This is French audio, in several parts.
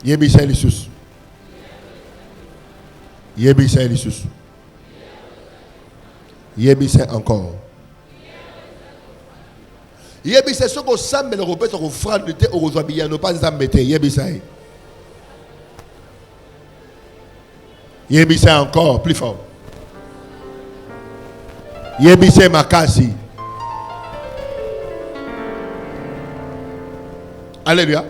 Yebisa lisusu. Yebisa lisusu. Yebisa encore. Yebisa ce qu'on semble le répète au frère de te au zoabiyano pas nzambete yebisa. Yebisa encore plus fort. Yebisa makasi. Alléluia.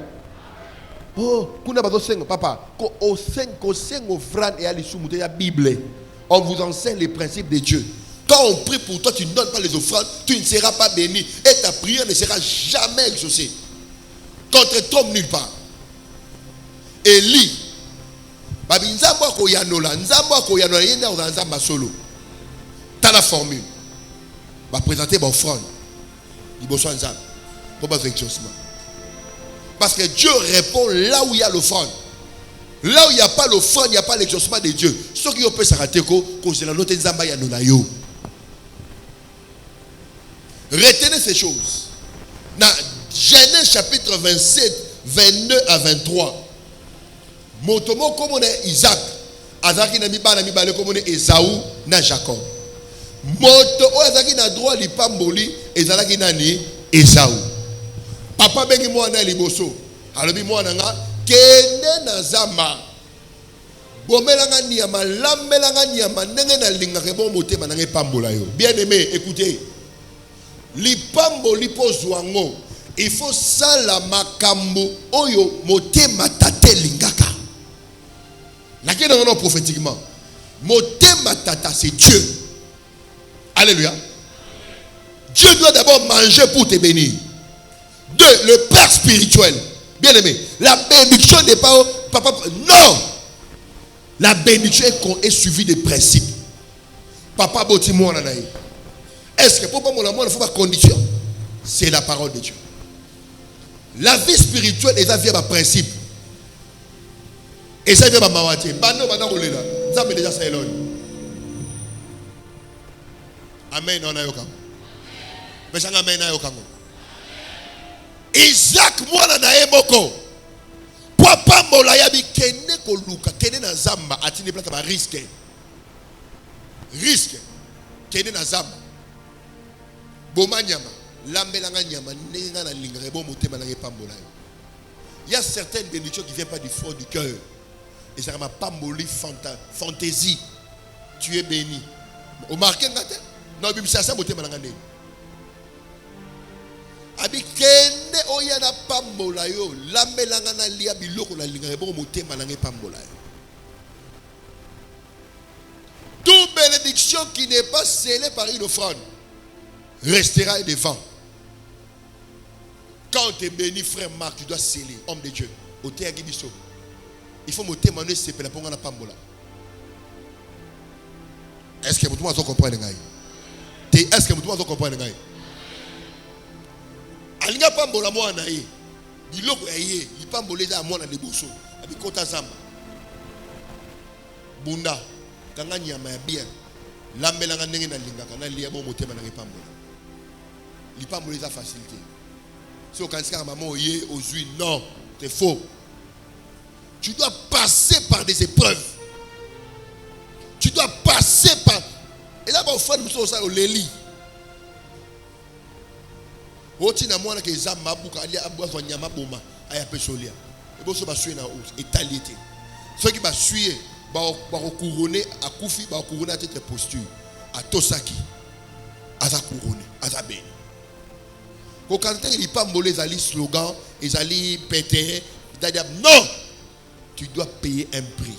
Oh, kuna bazo sengo papa, ko o sengo frère et ali sumuté la Bible. On vous enseigne les principes de Dieu. Quand on prie pour toi, tu ne donnes pas les offrandes, tu ne seras pas béni. Et ta prière ne sera jamais exaucée. Quand tu ne tombes nulle part. Élie. Babi nzambo ko yanola, nzambo ko yanola yenda o nzamba solo. T'as la formule. Va présenter mon offrande. Il bosse nzambo. Pour pas exaucement. Parce que Dieu répond là où il y a l'offrande. Là où il n'y a pas l'offrande, il n'y a pas l'exaucement de Dieu. Ce qui peut s'arrêter, c'est la note nzamba yanola yo. Retenez ces choses. Dans Genèse chapitre 27, 22 à 23. Motomo comme on est Isaac. Azaki na mibana mibale comme on est Esaü na Jacob. Moto o azaki na droit li pamboli ezalaki nani Esaü. Papa bengi mwana liboso. Alobi mwana nga kende na zamba. Bomelanga nyama lambelanga nyama ndenge na lingaka bon motema na nge pambola yo. Bien aimé, écoutez. Lipambo lipozwango il faut sala makambo oyo motema tate lingaka. Nakena non prophétiquement. Motema tata c'est Dieu. Alléluia. Dieu doit d'abord manger pour te bénir. Deux, le père spirituel. Bien aimé, la bénédiction n'est pas papa. Non. La bénédiction est suivie des principes. Papa boti mwana na ye. Est-ce que pour pas mon amour, il faut pas condition? C'est la parole de Dieu. La vie spirituelle est via un principe. Et ça vient de mawati. Bando banda kolela. Ça me déjà ça elon. Amen on a yoka. Mais ça amen na yoka. Isaac mwana na emoko. Papa mbola ya bi kende ko luka, kende na zamba atini plata ba risque. Risque. Kende na zamba. Bomanyama, lambelanga nyama, nenga na lingare bon motema na pambola. Il y a certaines bénédictions qui ne viennent pas du fond du cœur. Et ça m'a pamboli fantaisie. Tu es béni. Au marqué ngate, non bibi ça motema na ngane. Abi kende oyana pambola yo, lambelanga na lia biloko na lingare bon motema na pambola. Toute bénédiction qui n'est pas scellée par une offrande restera devant. Quand tu es béni, frère Marc, tu dois sceller, homme de Dieu. Il faut me témoigner, c'est pour la pongana pambola. Est-ce que vous comprenez? Est-ce que vous comprenez? Alinga pambola moi na ye. Biloko aye, il pambolé za moi na deboso. Abi kota zamba. Bunda, kanga nyama ya bien. Lambelanga ndenge na lingaka na liya bo motema na pambola. L'ipambo les a facilité. Si on candidat à maman aux huiles, non, c'est faux. Tu dois passer par des épreuves. Tu dois passer par. Et là, on fait nous ça au Léli. Otina moi que les âmes mabuka ali aboa nyama boma aya pesolia. Et bon ça va suer na étalité. Ceux qui va suer va couronner à Koufi, va couronner à cette posture. À Tosaki, à sa couronner, à sa béni. Quand il n'y a pas de slogan, ils allaient péter, non, tu dois payer un prix.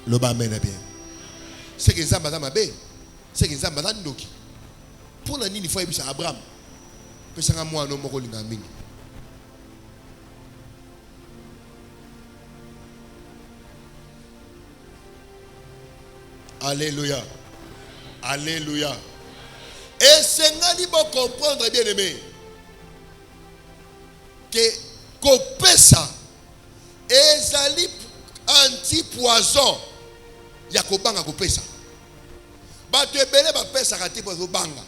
Le bas mène bien. C'est que ça, madame Abbé, c'est que ça, madame Noki. Pour la nuit, il faut que ça Abraham. Parce que moi, non, je ne sais pas. Alléluia. Alléluia. Et c'est ce qu'il faut comprendre, bien aimé. Que kopesa ezali anti-poison ya kobanga kopesa. Bato ebele bapesa kati po banga.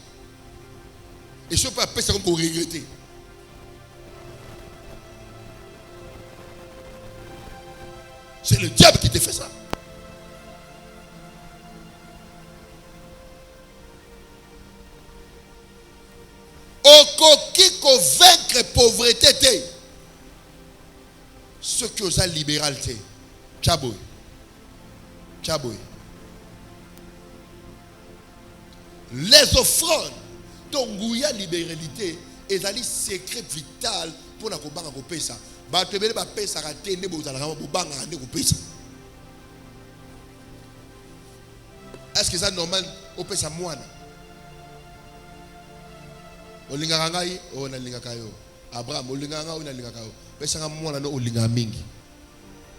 Et ce pas pesa comme pour regretter. C'est le diable qui te fait ça. Okoki ko vaincre pauvreté. Ce que vous avez libéralité. Tchaboy. Tchaboy. Les offrandes. Donc, il y a libéralité. Et ça dit secret vital pour la kobanga kopesa. Ba tebele ba pesa raté ne bozala ka bobanga ne kopesa. Est-ce que c'est normal au pesa mwana? Olinga ngai o na linga kayo. Abraham olinga ngai o na linga kayo. Pesa nga mwana no olinga mingi.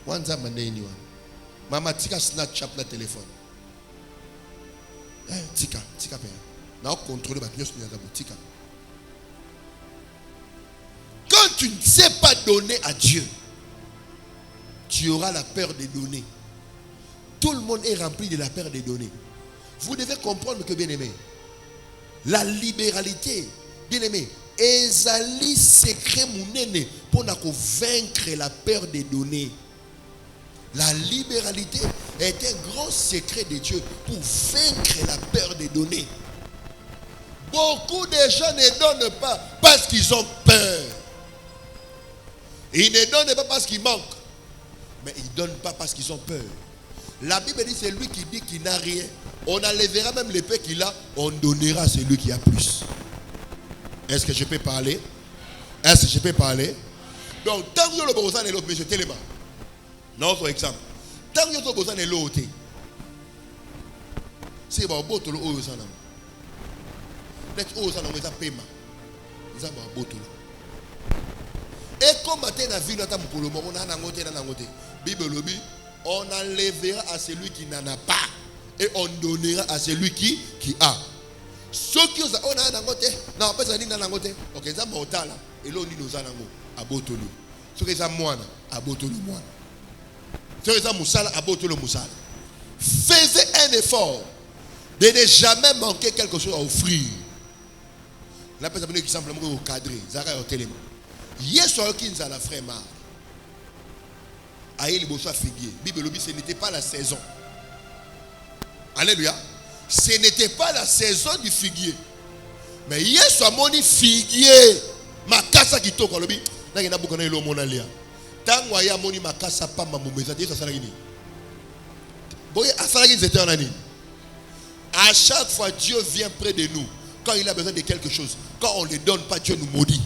Wanza maneni wa. Mama tika Snapchat na téléphone. Tika pe. Na contrôler ba nyos nya tika. Quand tu ne sais pas donner à Dieu, tu auras la peur de donner. Tout le monde est rempli de la peur de donner. Vous devez comprendre que, bien aimé, la libéralité, bien aimé, ezali secret mounene pour vaincre la peur de donner. La libéralité est un grand secret de Dieu pour vaincre la peur de donner. Beaucoup de gens ne donnent pas parce qu'ils ont peur. Ils ne donnent pas parce qu'ils manquent. Mais ils ne donnent pas parce qu'ils ont peur. La Bible dit c'est lui qui dit qu'il n'a rien. On enlèvera même l'épée qu'il a. On donnera à celui qui a plus. Est-ce que je peux parler? Est-ce que je peux parler? Donc, tant que le besoin est l'autre, monsieur Téléma. Non, par exemple. Tant que le besoin est l'autre. C'est bon, beau tout le haut, ça n'a pas. Haut, ça n'a pas paiement. Ça va, beau tout le. Et comme matin à vie, on enlèvera à celui qui n'en a pas et on donnera à celui qui a. Ceux qui ont un côté, non, pas ça ni dans côté. OK, ça monta là et l'on dit nous allons à botolo. Ceux qui sont moine à botolo moine. Ceux qui sont moussala à botolo moussala. Faisez un effort de ne jamais manquer quelque chose à offrir. Là, par exemple, exemple au cadre, Zara au téléma. Yes, qui la frère mar. Aïe, le bossa figuier. Bible ce n'était pas la saison. Alléluia. Ce n'était pas la saison du figuier. Mais yes, soit mon figuier. Ma casa qui toque. N'a rien à beaucoup de l'homme mon alia. Tant que ya moni ma casa pas ma moumeza. Ça sera gini. Bon, à ça c'était en année. À chaque fois, Dieu vient près de nous. Quand il a besoin de quelque chose. Quand on ne le donne pas, Dieu nous maudit.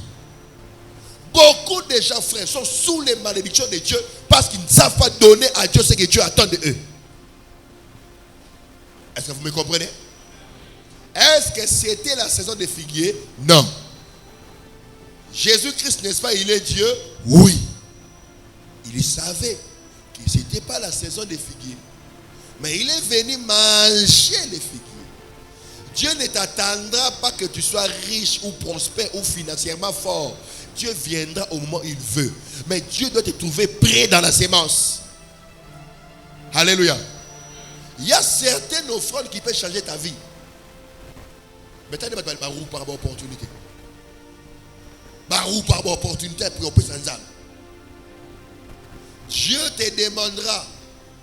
Beaucoup de gens, frères, sont sous les malédictions de Dieu parce qu'ils ne savent pas donner à Dieu ce que Dieu attend de eux. Est-ce que vous me comprenez? Est-ce que c'était la saison des figuiers? Non. Jésus-Christ, n'est-ce pas, il est Dieu? Oui. Il savait que ce n'était pas la saison des figuiers. Mais il est venu manger les figuiers. Dieu ne t'attendra pas que tu sois riche ou prospère ou financièrement fort. Dieu viendra au moment où il veut. Mais Dieu doit te trouver prêt dans la sémence. Alléluia. Il y a certaines offrandes qui peuvent changer ta vie. Mais tu as des barou par opportunité. Barou par opportunité pour opérer sans âme. Dieu te demandera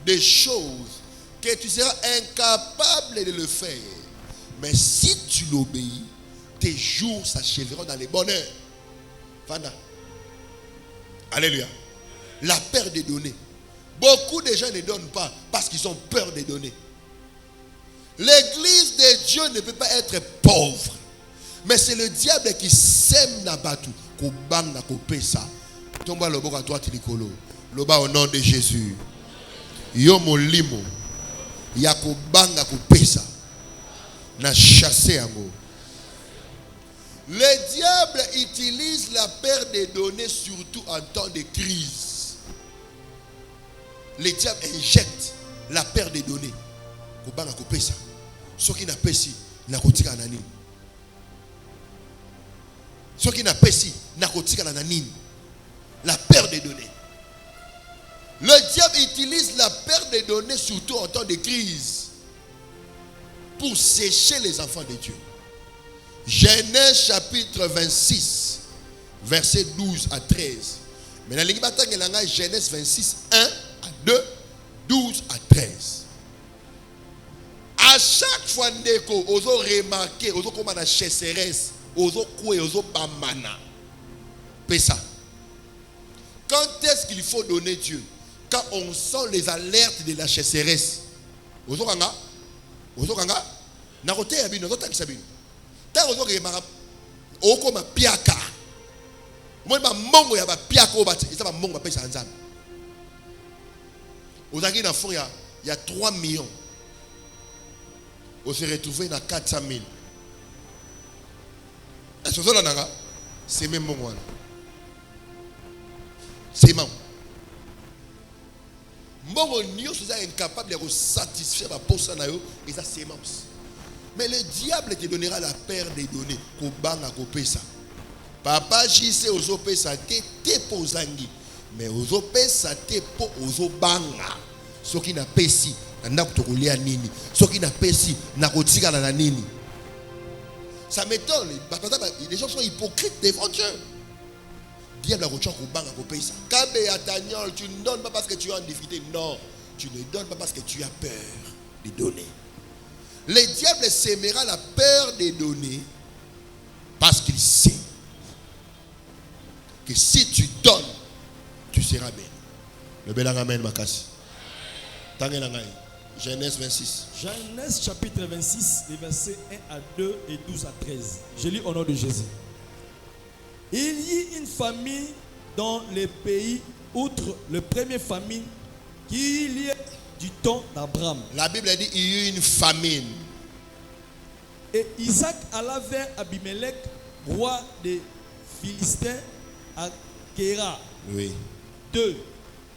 des choses que tu seras incapable de le faire. Mais si tu l'obéis, tes jours s'achèveront dans les bonheurs. Fanda. Alléluia. La peur de donner. Beaucoup de gens ne donnent pas parce qu'ils ont peur de donner. L'église de Dieu ne peut pas être pauvre. Mais c'est le diable qui sème Nabatu. Kobang na kopesa. Tomba lobo à toi tilikolo. Loba au nom de Jésus. Yo molimo. Yakobanga kopesa. Na chassé yango. Le diable utilise la peur de donner surtout en temps de crise. Le diable injecte la peur de donner. Kobanga kopesa. Ce qui n'a pas si na kotika nani. Ce qui n'a pas si na kotika nani. La peur de donner. Le diable utilise la peur de donner surtout en temps de crise pour sécher les enfants de Dieu. Genèse chapitre 26, verset 12 à 13. Maintenant, Genèse 26, 1 à 2 fois ndeko ozo remarquer ozo comme na chasseresse ozo koué ozo bamana pesa. Quand est-ce qu'il faut donner Dieu? Quand on sent les alertes de la chasseresse. Ozo kanga na kote ya bino ozo takisa bino. Ta ozo remarquer oko ma piaka. Moi ba mongo ya ba piaka o ba eza ba mongo ba pesa nzambe. Ozaki na fond il y a 3 millions. On s'est retrouvé dans 400 000. Est-ce que c'est même bon. C'est même. Bon, nous sommes incapables de satisfaire la poste et ça c'est même. Mais le diable te donnera la paire des données. Kobanga kopesa. Papa jise ozo pesa te pozangi. Mais ozo pesa te po ozo banga. Ce qui n'a pesi. Ce qui n'a pas si ça m'étonne. Les gens sont hypocrites devant Dieu. Diable a payer ça. Tu ne donnes pas parce que tu es en difficulté. Non, tu ne donnes pas parce que tu as peur de donner. Le diable s'aimera la peur de donner parce qu'il sait que si tu donnes, tu seras béni. Le bel amen makasi. Genèse 26. Genèse chapitre 26, les versets 1 à 2 et 12 à 13. Je lis au nom de Jésus. Il y eut une famine dans les pays, outre le premier famine, qu'il y ait du temps d'Abraham. La Bible dit il y eut une famine. Et Isaac alla vers Abimelech, roi des Philistins, à Kéra. Oui. 2.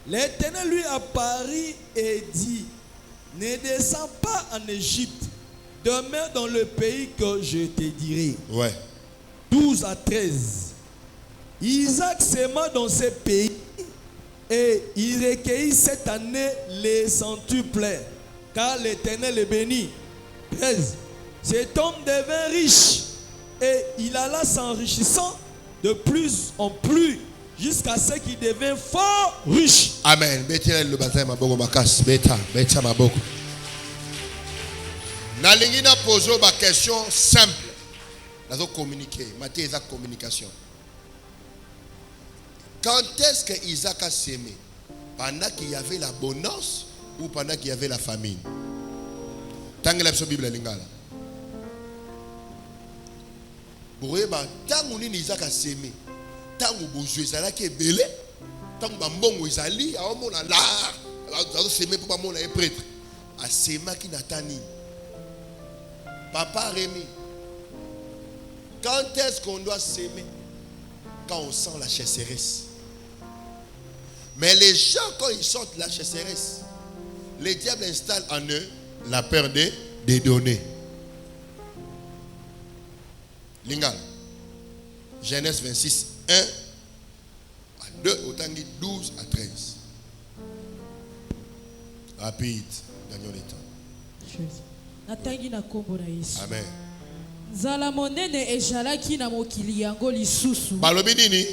L'Éternel lui apparut et dit: ne descends pas en Égypte, demeure dans le pays que je te dirai. Ouais. 12 à 13. Isaac sema dans ce pays et il recueillit cette année les centuples, car l'Éternel est béni. 13. Cet homme devint riche et il alla s'enrichissant de plus en plus jusqu'à ce qu'il devint fort riche. Amen. Le baptême à Bogo Bakas. Beta ma Bogo. Nalingi na poser ma question simple. Nazo communiquer. Maté Isaac communication. Quand est-ce que Isaac a sémé? Pendant qu'il y avait la bonance ou pendant qu'il y avait la famine? Tant que la Bible lingala. Boureba, tant que Isaac a sémé. Tant que bourgeois ezala ki belé, tant que bambongo ezali, a omona la, a semé pour bamona un prêtre. A sema ki natani. Papa Rémi, quand est-ce qu'on doit s'aimer? Quand on sent la chasseresse. Mais les gens, quand ils sentent la chasseresse, le diable installe en eux la peur des données. Lingal. Genèse 26, 1 à 2, autant dit 12 à 13. Rapide, gagnons le temps. Amen. Nzala monene ejalaki na mokili yango lisusu. Balobi nini?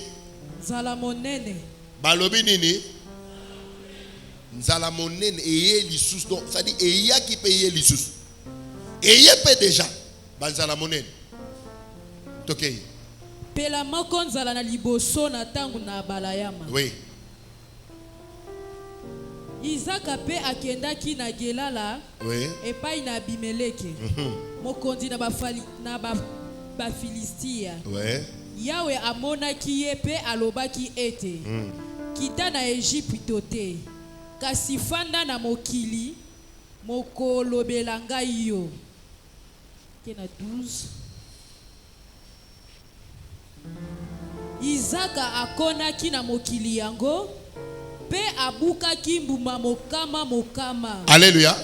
Nzala monene. Balobi nini? Nzala monene eye lisusu. Donc ça dit eya qui paye lisusu. Eye paye déjà. Banzala monene. Tokei. Pela moko nzala na liboso na tangu na balayama. Oui. Isaac ape akendaki na Gelala. Oui. Epai na Abimeleke. Mokonzi na Bafilistia. Oui. Yawe amonaki ye pe alobaki ete. Kita na Egypte te. Kasi fanda na mokili mokolobela ngai yo. Kena 12. Isaac akonaki na mokili yango pe abukaki mbuma mokama. Alléluia.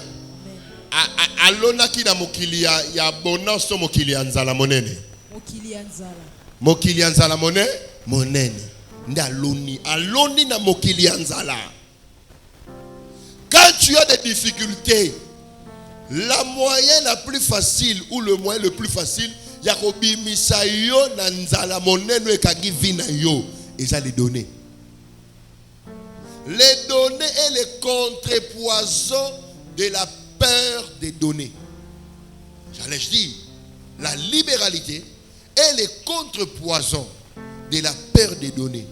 Alonaki na mokili ya bonanso mokili ya nzala monene. Mokili ya nzala. Mokili ya nzala monene. Nde aloni na mokili ya nzala. Quand tu as des difficultés, la moyen la plus facile ou le moyen le plus facile, Yakobi misayo na nzala monene ekagi vina yo, eza les données. Les données est le contrepoison de la peur des données. J'allais dire, la libéralité est le contrepoison de la perte des données.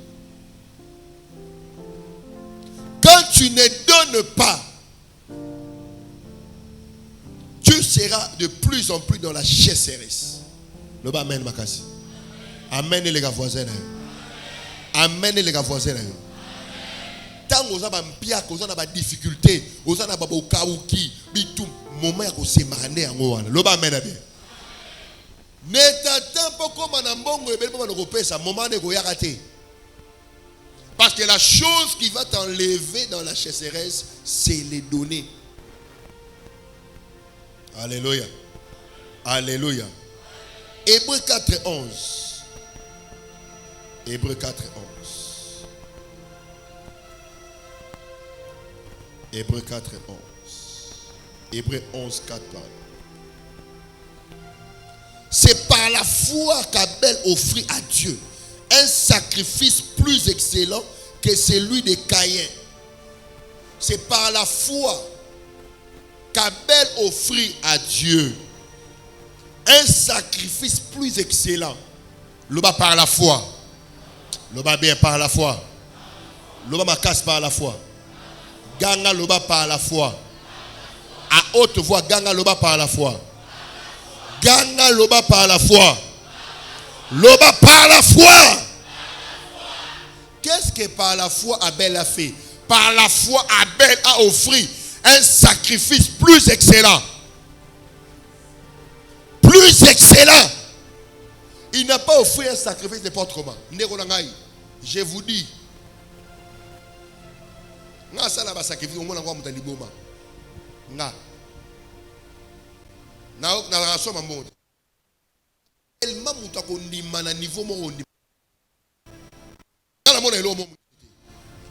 Quand tu ne donnes pas, tu seras de plus en plus dans la chasseresse. Le bas amen makasi. Amen les gars voisins. Amen les gars voisins. Tant que vous avez des difficultés, vous avez des kaouki, bitum, moment où c'est marné en haut. Le bas amen bien. Ne t'attends pas comme un ambongo et belmo manokopé ça moment ne goya raté. Parce que la chose qui va t'enlever dans la chasseresse, c'est les données. Alléluia. Alléluia. Hébreux 4:11. Hébreux 4:11. Hébreux 4:11. Hébreux 11:4 parle. C'est par la foi qu'Abel offrit à Dieu un sacrifice plus excellent que celui de Caïn. C'est par la foi qu'Abel offrit à Dieu un sacrifice plus excellent. Le bas par la foi. Le bas bien par la foi. Le bas ma casse par la foi. Ganga le bas par la foi. À haute voix, ganga le bas par la foi. Ganga le bas par la foi. Le bas par la foi. Qu'est-ce que par la foi Abel a fait? Par la foi Abel a offert un sacrifice plus excellent. Plus excellent. Il n'a pas offert un sacrifice n'importe comment. Je vous dis. Nga sala ba sacrifice omona ngwa mutali boma. Nga. Na raso mambo. Tellement mutako ndima na niveau mo ndima. Na mona elo mo.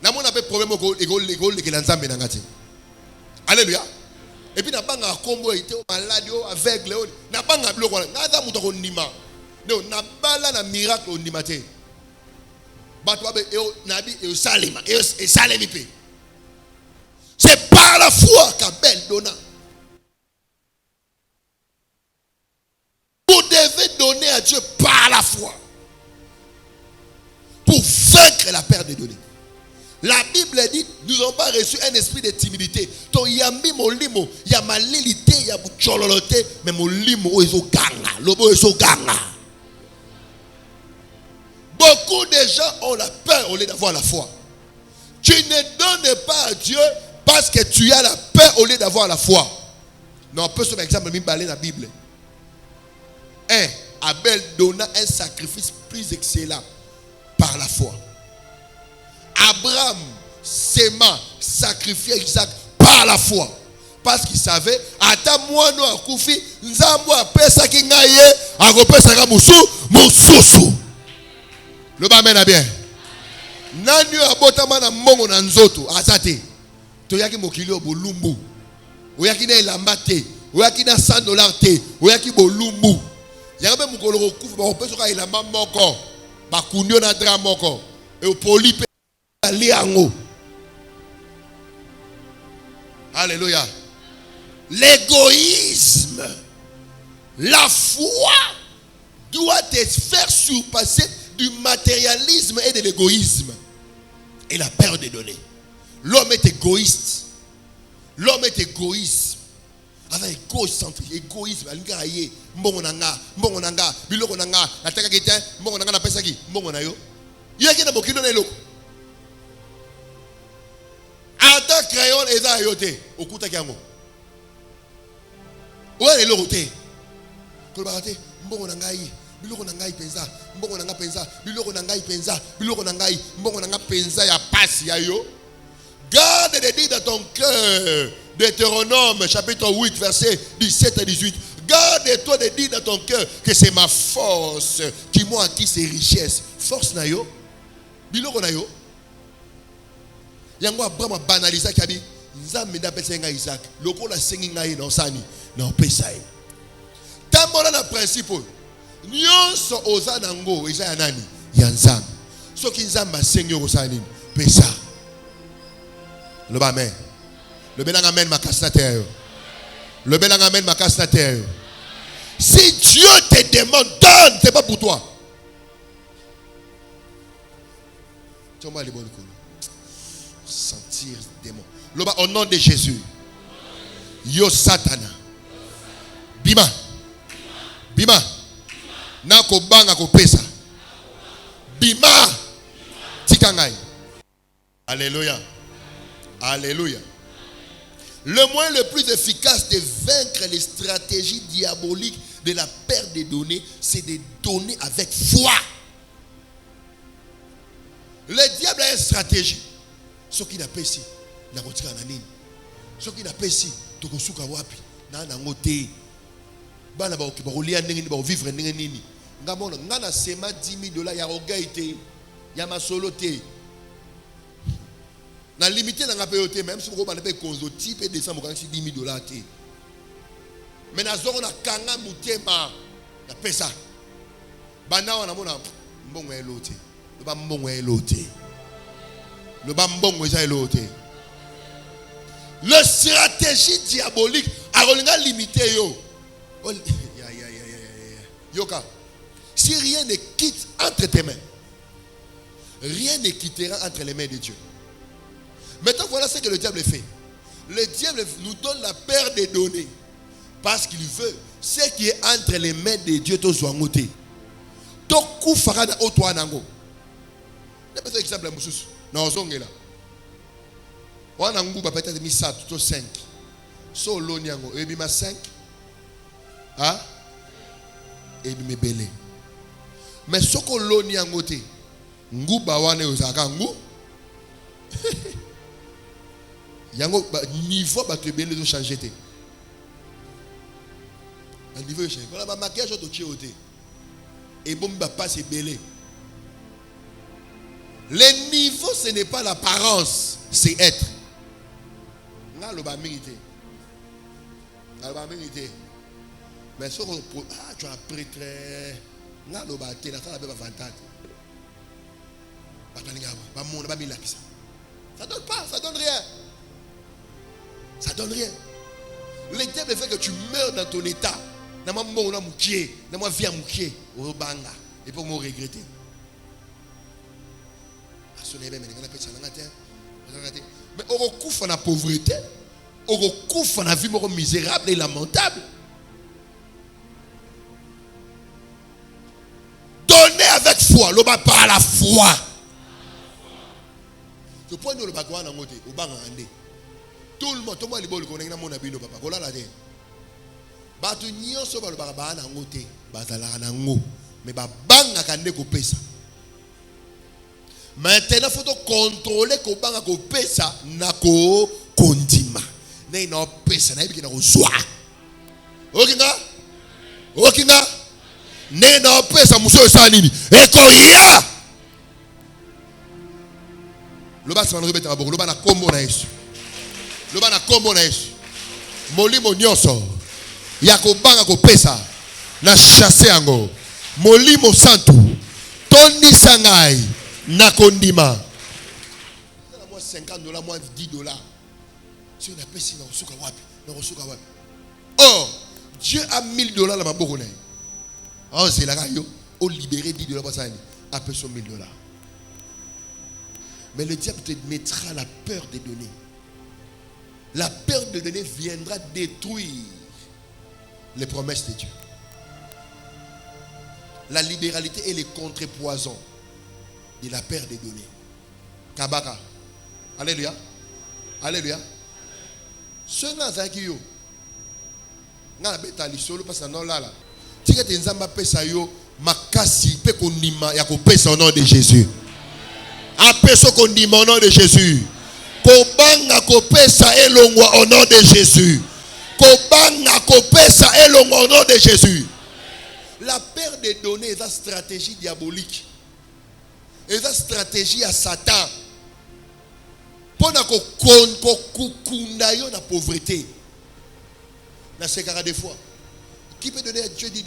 Na mona pe problème ko école que l'ensemble na ngati. Alléluia. Et puis na banga kombo ite o malade o aveugle o na banga biloko na za mutako ndima. Non na bala na miracle o ndima te. Batwa be e nabi e salima e salemi pe. C'est par la foi qu'Abel donna. Vous devez donner à Dieu par la foi. Pour vaincre la perte des données. La Bible dit, nous n'avons pas reçu un esprit de timidité. Donc il y a mis mon limo, il y a ma lilité, il y a mon chololoté, mais mon limo est au ganga. Lobo est au ganga. Beaucoup de gens ont la peur au lieu d'avoir la foi. Tu ne donnes pas à Dieu parce que tu as la peur au lieu d'avoir la foi. Non, on peut se faire exemple dans la Bible. Abel donna un sacrifice plus excellent par la foi. Abraham s'aima, sacrifiait Isaac par la foi. Parce qu'il savait, ata moi no akufi, nzambo apesa ki ngaye, akopesa ka mususu. Le ba mena bien. Nani abotama na mbongo na nzoto, azate. Toyaki mokili o bolumbu. Oyaki na elamba te, oyaki na $100 te, oyaki bolumbu. Yakabe mukolo kokufa ba opesa ka elamba moko, ba kunyo na dra moko, e polipe liango. Alléluia. L'égoïsme, la foi doit te faire surpasser du matérialisme et de l'égoïsme et la perte des données. L'homme est égoïste. L'homme est égoïste. Avec égoïsme, mbongonanga, biloko nanga, ataka kete, mbongonanga na pesa ki, mbongo yo. Yaki na bokino na eloko. Ata crayon eza yote, okuta kiango. Oya eloko te. Kolba te, mbongo nanga yi. Biloko nangai penza, mbongo nanga penza, biloko nangai penza, biloko nangai, mbongo nanga penza ya pasi ya yo. Garde des dits dans ton cœur. Deutéronome chapitre 8 verset 17 à 18. Garde-toi des dits dans ton cœur que c'est ma force qui m'a acquis ces richesses. Force na yo, biloko na yo. Yango Abraham banalisa kabi, nzambe da pesa nga Isaac. Loko la sengi ngai na sani, na pesa ye. Tambola na principe. Nyonso oza nango eza ya nani? Ya nzambe. Soki nzambe asengi osani pesa. Le amen. Le belang amen makasna terre. Le belang amen makasna terre. Si Dieu te demande, donne, ce n'est pas pour toi. Tu vas sentir le démon. Au nom de Jésus. Yo Satana. Bima. Bima. Nako banga ko pesa. Bima. Tikangai. Alléluia. Alléluia. Le moyen le plus efficace de vaincre les stratégies diaboliques de la perte des données, c'est de donner avec foi. Le diable a une stratégie. Ce qui n'a pas ici, n'a pas ici. Ce qui n'a pas ici, tu as souka wapi, n'a pas ici. Bana ba okibarolia n'engeni ba vivre n'engeni. Ngamono ngana sema $10,000 ya rogaite, ya masolo te. Na limité na ngapeyote même si vous avez payé konzo type et descend mo kanisi $10,000 te. Mais na zoro na kanga mutema na pesa. Bana wana mona mbongo elote. Le ba mbongo elote. Le ba mbongo elote. Le stratégie diabolique a relinga limité yo. Yoka. Si rien ne quitte entre tes mains, rien ne quittera entre les mains de Dieu. Maintenant, voilà ce que le diable fait. Le diable nous donne la perte des données. Parce qu'il veut ce qui est entre les mains de Dieu. Donc, Koufara na Otoa Nango. Je vais faire un exemple. Non, Zongela. On a peut-être mis ça tout 5. So l'oniango. Et bien 5. Ah? Et bien belé. Mais ce que l'oniango te. Ngou bawane ozaka ngou. Yango niveau battu bien les changer te. Le niveau est changé. Voilà ma maquillage au tchéoté. Et bon bah pas c'est belé. Le niveau ce n'est pas l'apparence, c'est être. Là le bas mérité. Là le bas mérité. Mais ce qu'on tu as prêtre. Là le bas t'es là ça la belle avantage. Pas t'en gars. Pas mon pas mis là qui ça. Ça donne pas, ça donne rien. Ça donne rien. Le diable fait que tu meurs dans ton état. Dans ma mort, dans ma vie à moukier, au banga, et pour me regretter. Mais on recouvre la pauvreté, on recouvre la vie misérable et lamentable. Donnez avec foi, le bas par la foi. Je prends le bagouan en côté, au banga andé. Tout le monde, tout le monde, il connaît mon abino papa. Voilà la terre. Batu nyonso ba lobaka na ngote bazalaka na ngo mais ba banga kande ko pesa. Maintenant faut contrôler ko banga ko pesa na ko kondima. Na ina pesa na ibiki na ko zwa. Okinga ne na pesa muso esa nini e ko ya. Loba sa na rebeta boko loba na kombo na Yesu. Loba na kombo na Yesu. Molimo nyonso yakobanga kopesa na chasser yango molimo santu toni sangai na kondima na moi $50 moi $10 si on a payé na osuka wapi oh Dieu a $1,000 na maboko na oh c'est là yo au libérer $10 pour ça a payé son $1,000 mais le diable te mettra la peur de donner. La peur de donner viendra détruire les promesses de Dieu. La libéralité est le contrepoison de la perte des données. Kabaka. Alléluia. Alléluia. Ce n'est qui yo. Nga beta li solo parce que non là. Tika te nzamba pesa yo makasi pe konima ya ko pesa au nom de Jésus. Apeso konima au nom de Jésus. Kobanga ko pesa elongwa au nom de Jésus. Kobanga kopesa elongo au nom de Jésus. La perte des données est une stratégie diabolique. Et une stratégie à Satan. Pour que la pauvreté. Dans ces cas des fois. Qui peut donner à Dieu $10?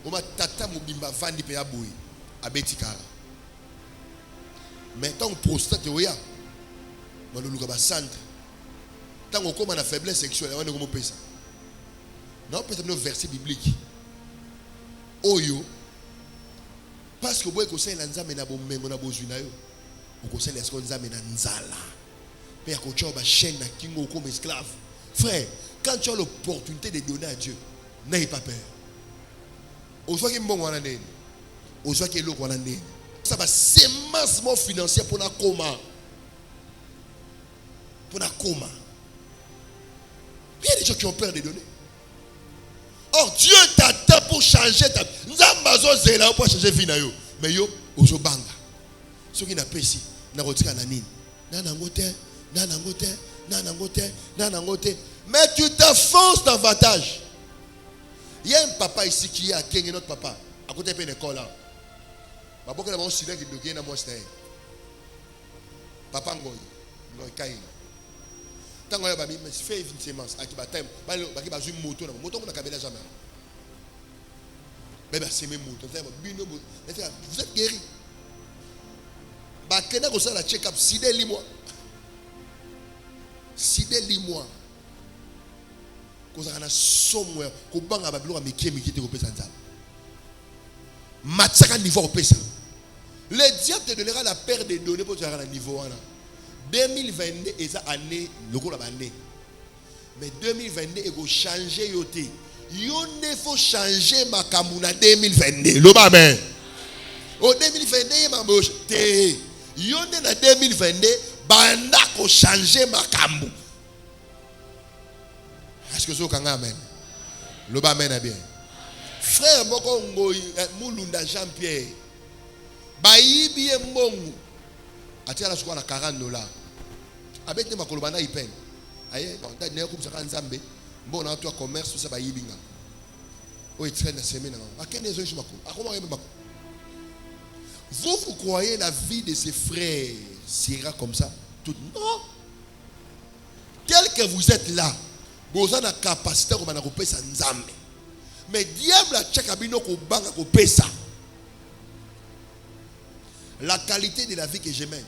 On m'a tata mobimba vandi pe aboui. Abetikara. Mais tant que prostate oya. Manolouka ba centre. Tant qu'on a la faiblesse sexuelle, on a comment ça. Non, peut-être un verset biblique. Oyo. Parce que vous voyez que c'est l'anzame na bomengo na bozuna yo. Vous connaissez les nzame na nzala. Mais quand tu as une chaîne na kingo comme esclave. Frère, quand tu as l'opportunité de donner à Dieu, n'ayez pas peur. Au soit qu'il y ait bon wana nene. Au soit qu'il y ait l'eau wana nene. Ça va sémancement financier pour la coma. Pour la coma. Il y a des gens qui ont peur de donner. Or, Dieu t'attend pour changer ta vie. Nous avons pour changer vie. Mais yo, ozo banga. Ce qui n'a pas ici, n'a retiré la nine. Nanangote. Mais tu t'enfonces davantage. Il y a un papa ici qui est à Kenya, notre papa. À côté de l'école là. Papa, il a un silence qui devient un monstre. Papa, il a un tant que tu fais une sémence, tu vas faire une moto. Moto, on a jamais. Mais c'est même moto. Vous êtes guéri. Quand vous avez la check-up, 6 mois. 6 mois. Quand vous avez un sommet, vous avez un babylon, vous avez un niveau au pesa. Le diable te donnera la paire de données pour te faire un niveau. 2022 est année, le gros année. Mais 2022, il faut changer yoté. Il faut changer ma kamuna 2022. Le amen. Au 2022, il m'a moché. Il y a 2022, banda ko changer ma kambu. Est-ce que c'est un amen? Le amen est bien. Frère Moko Moulunda Jean-Pierre. Baïbi et Mbongo. Atia la soukwa na $40. Abete makolobana ipen. Aye, bon, t'as né comme ça en Zambie. Bon, on a toi commerce tout ça baïbi nga. O etraîne na semaine na. Akene zo shi mako. Akoma yebe mako. Vous croyez la vie de ces frères sera comme ça? Tout non. Tel que vous êtes là, vous avez la capacité de faire ça Nzambe. Mais diable a tchakabino ko banga ko pesa. La qualité de la vie que je mène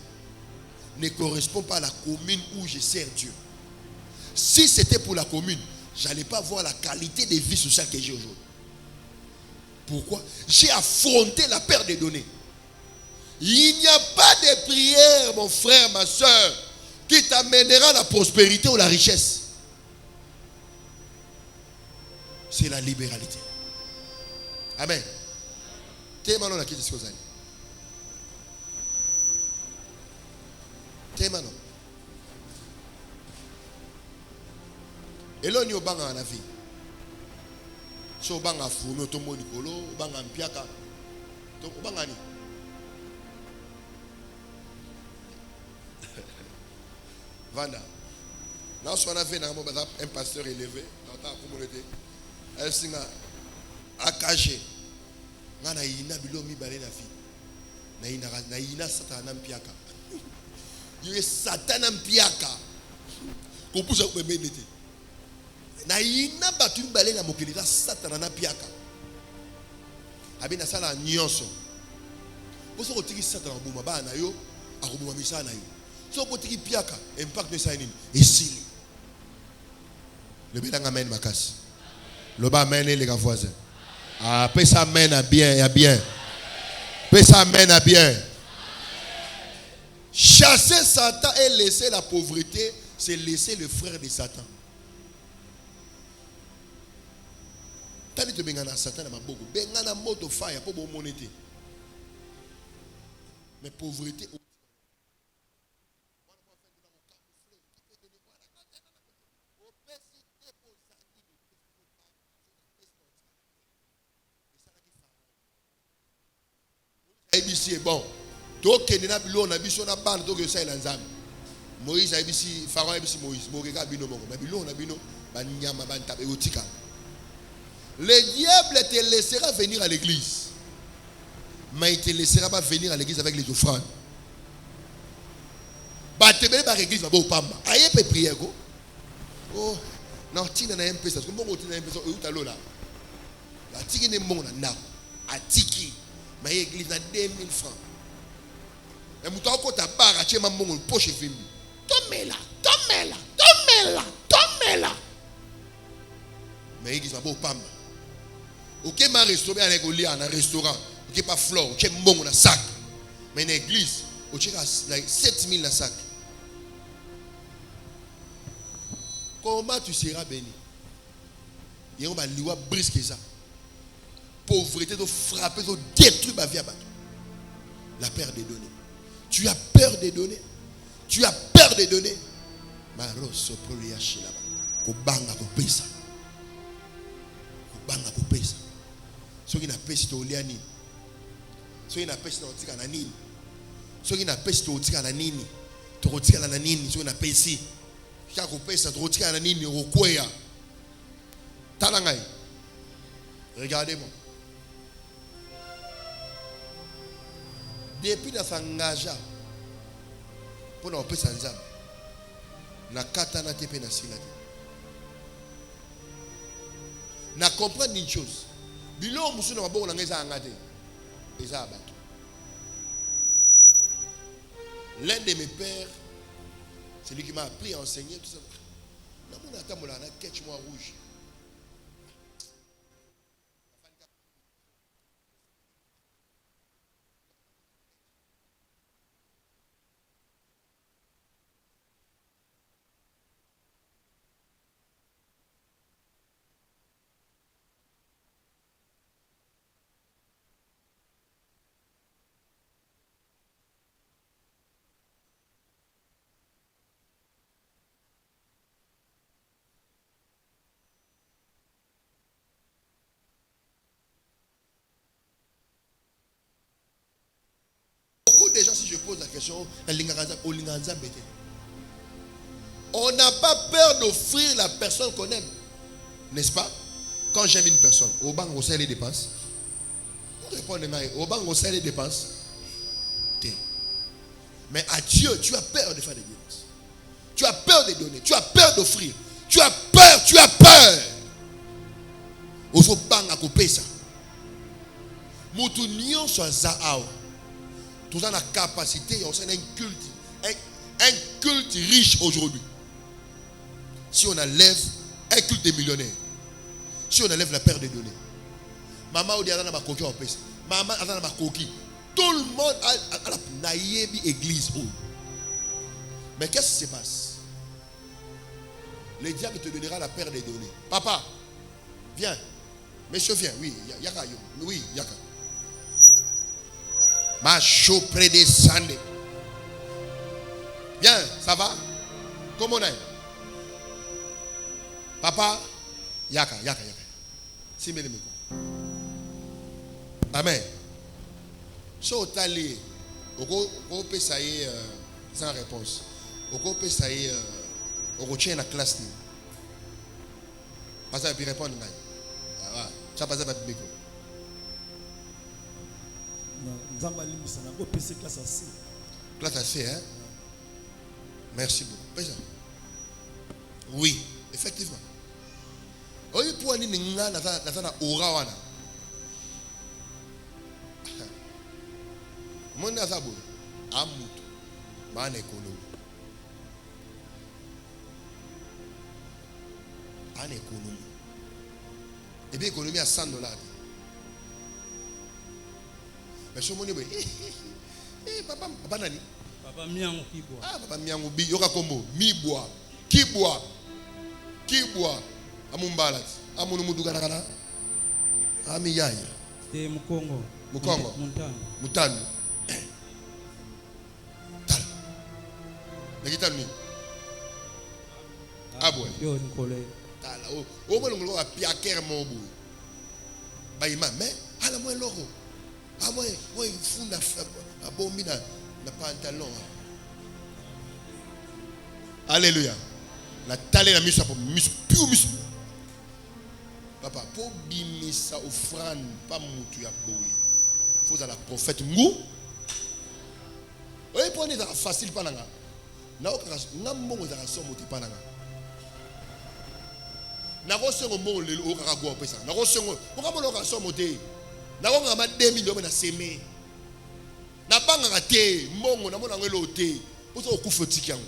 ne correspond pas à la commune où je sers Dieu. Si c'était pour la commune, je n'allais pas voir la qualité de vie sociale que j'ai aujourd'hui. Pourquoi? J'ai affronté la perte des données. Il n'y a pas de prière, mon frère, ma soeur, qui t'amènera la prospérité ou la richesse. C'est la libéralité. Amen. Témano na kiti sikozani. Témano. Et là, nous avons la vie. Si nous avons fourmi, nous avons Nicolo, nous avons Mpiaka. Nous avons Vanda. Nous avons un pasteur élevé dans la communauté. Elle s'est akaje. Nous avons ina bilomi balé na vie. Na ina satana Mpiaka. Il y a satana Mpiaka. Qu'on pousse à méditer. Na ina batu balé na mokili la satana na Mpiaka. Abi na sala nyonso. Boso ko tiki satana buma ba na yo, akobuma misana na yo. So ko tiki Mpiaka, impact ne sa nini? Esili. Le bédang amen makasi. Le bas amen les gars voisins. Ah, paix ça amen à bien, à bien. Paix ça amen à bien. Chasser Satan et laisser la pauvreté, c'est laisser le frère de Satan. Tani te bengana Satan na maboko, bengana moto fire pour bon monete. Mais pauvreté. ABC est bon. Donc, il y a un ban de ça. Moïse a dit Pharaon a dit Moïse. Le diable te laissera venir à l'église. Mais il ne te laissera pas venir à l'église avec les offrandes. Tu vas à l'église, tu vas à prier. Oh, non, tu n'as pas un peu ça. Comment tu n'as pas un peu ça? Tu n'as pas un peu ça. Mais l'église a 2000 francs. Et tu as un poche film. Tomez-la. Mais l'église va pas au pamba. Ok, ma restaurant avec un restaurant. Ok, pas flore. Ok, bon, on a sac. Mais une église, ok, 7000 la sac. Comment tu seras béni? Et on va lui brisquer ça. Pauvreté, de frapper, de détruire ma vie à battre. La peur des données. Tu as peur des données. Tu as peur des données. Maro sopro yashi là-bas. Kobanga kopesa. Kobanga kopesa. Ce qui n'a pas si tu as nini. Ce qui n'a pas si tu as nini. Ce qui n'a pas si tu as nini. Tu as nini. Ce qui n'a pas si tu as kopesa. Tu as nini. Rokoya. Talangai. Regardez-moi. Depuis la fangaja pour nous appeler sans âme, na katana tepe na silade. Na comprendre une chose. Bilo musu na maboko na ngeza angate. Eza abato. L'un de mes pères, c'est lui qui m'a appris à enseigner tout ça. Na mona tamola na ketch moi rouge. Beaucoup de gens, si je pose la question, on n'a pas peur d'offrir la personne qu'on aime. N'est-ce pas? Quand j'aime une personne, au banc, on sait les dépenses. On répond au banc, on sait les dépenses. Mais à Dieu, tu as peur de faire des dépenses. Tu as peur de donner. Tu as peur d'offrir. Tu as peur, tu as peur. Il faut pas couper ça. Moutounion soit zao. Tout ça a la capacité, on a un culte riche aujourd'hui. Si on enlève un culte de millionnaires, si on enlève la perte de données, maman ou dit ma coquille en paix, maman a ma coquille, tout le monde a la naïebi église. Mais qu'est-ce qui se passe? Le diable te donnera la perte des données. Papa, viens. Monsieur, viens. Oui, yaka. Oui, yaka. Macho prédescende. Bien, ça va? Comment on est? Papa, yaka. Si me le micro. Amen. So tali, on peut ça y sans réponse. On peut ça y on tient la classe. Pas ça puis répondre. Ça passe pas de micro. Classe assez, hein? Merci beaucoup. Oui, effectivement. Oui, pour aller dans aura wana. Mon nazabo, amutu, man économie. En économie. Et bien économie à $100. Mais ce monde papa nani? Papa miangu kibwa. Ah papa miangu bi yoka kombo mibwa kibwa amumbala amunu muduga nakana ami yaya Te mukongo mutano tal nakitanu ni abwe yo nikole tala o molongo wa piaker mobu bayima mais ala mo loko moi funda bombi na pantalon. Alléluia. La tale na miso pour miso. Papa, pour bimisa offrande pas mutu ya boy. Faut à la prophète ngou. Oui, pour ne facile pas nanga. Na okanga ngambo za somo ti pa nanga. Na ko sengo mo le okanga go pesa. Na ko sengo, ko mo ka somo te. Na ko ngama 2 millions na seme. Na banga te mbongo na mona ngelo te. Poso okufa tiki yango.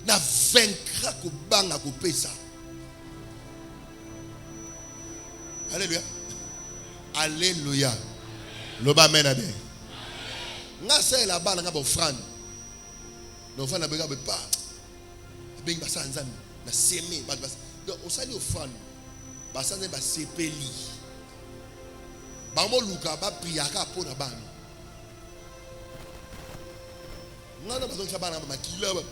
Na vaincra ko banga ko pesa. Alléluia. Alléluia. Loba amen à bien. Nga c'est là-bas, nga offrande. L'offrande n'a pas. Ben basa nzambe na seme ba donc on sali offrande. Basa nzambe ba sepeli. Ba mo luka ba priaka po na bana. Nga na bazon sabana ba makila ba.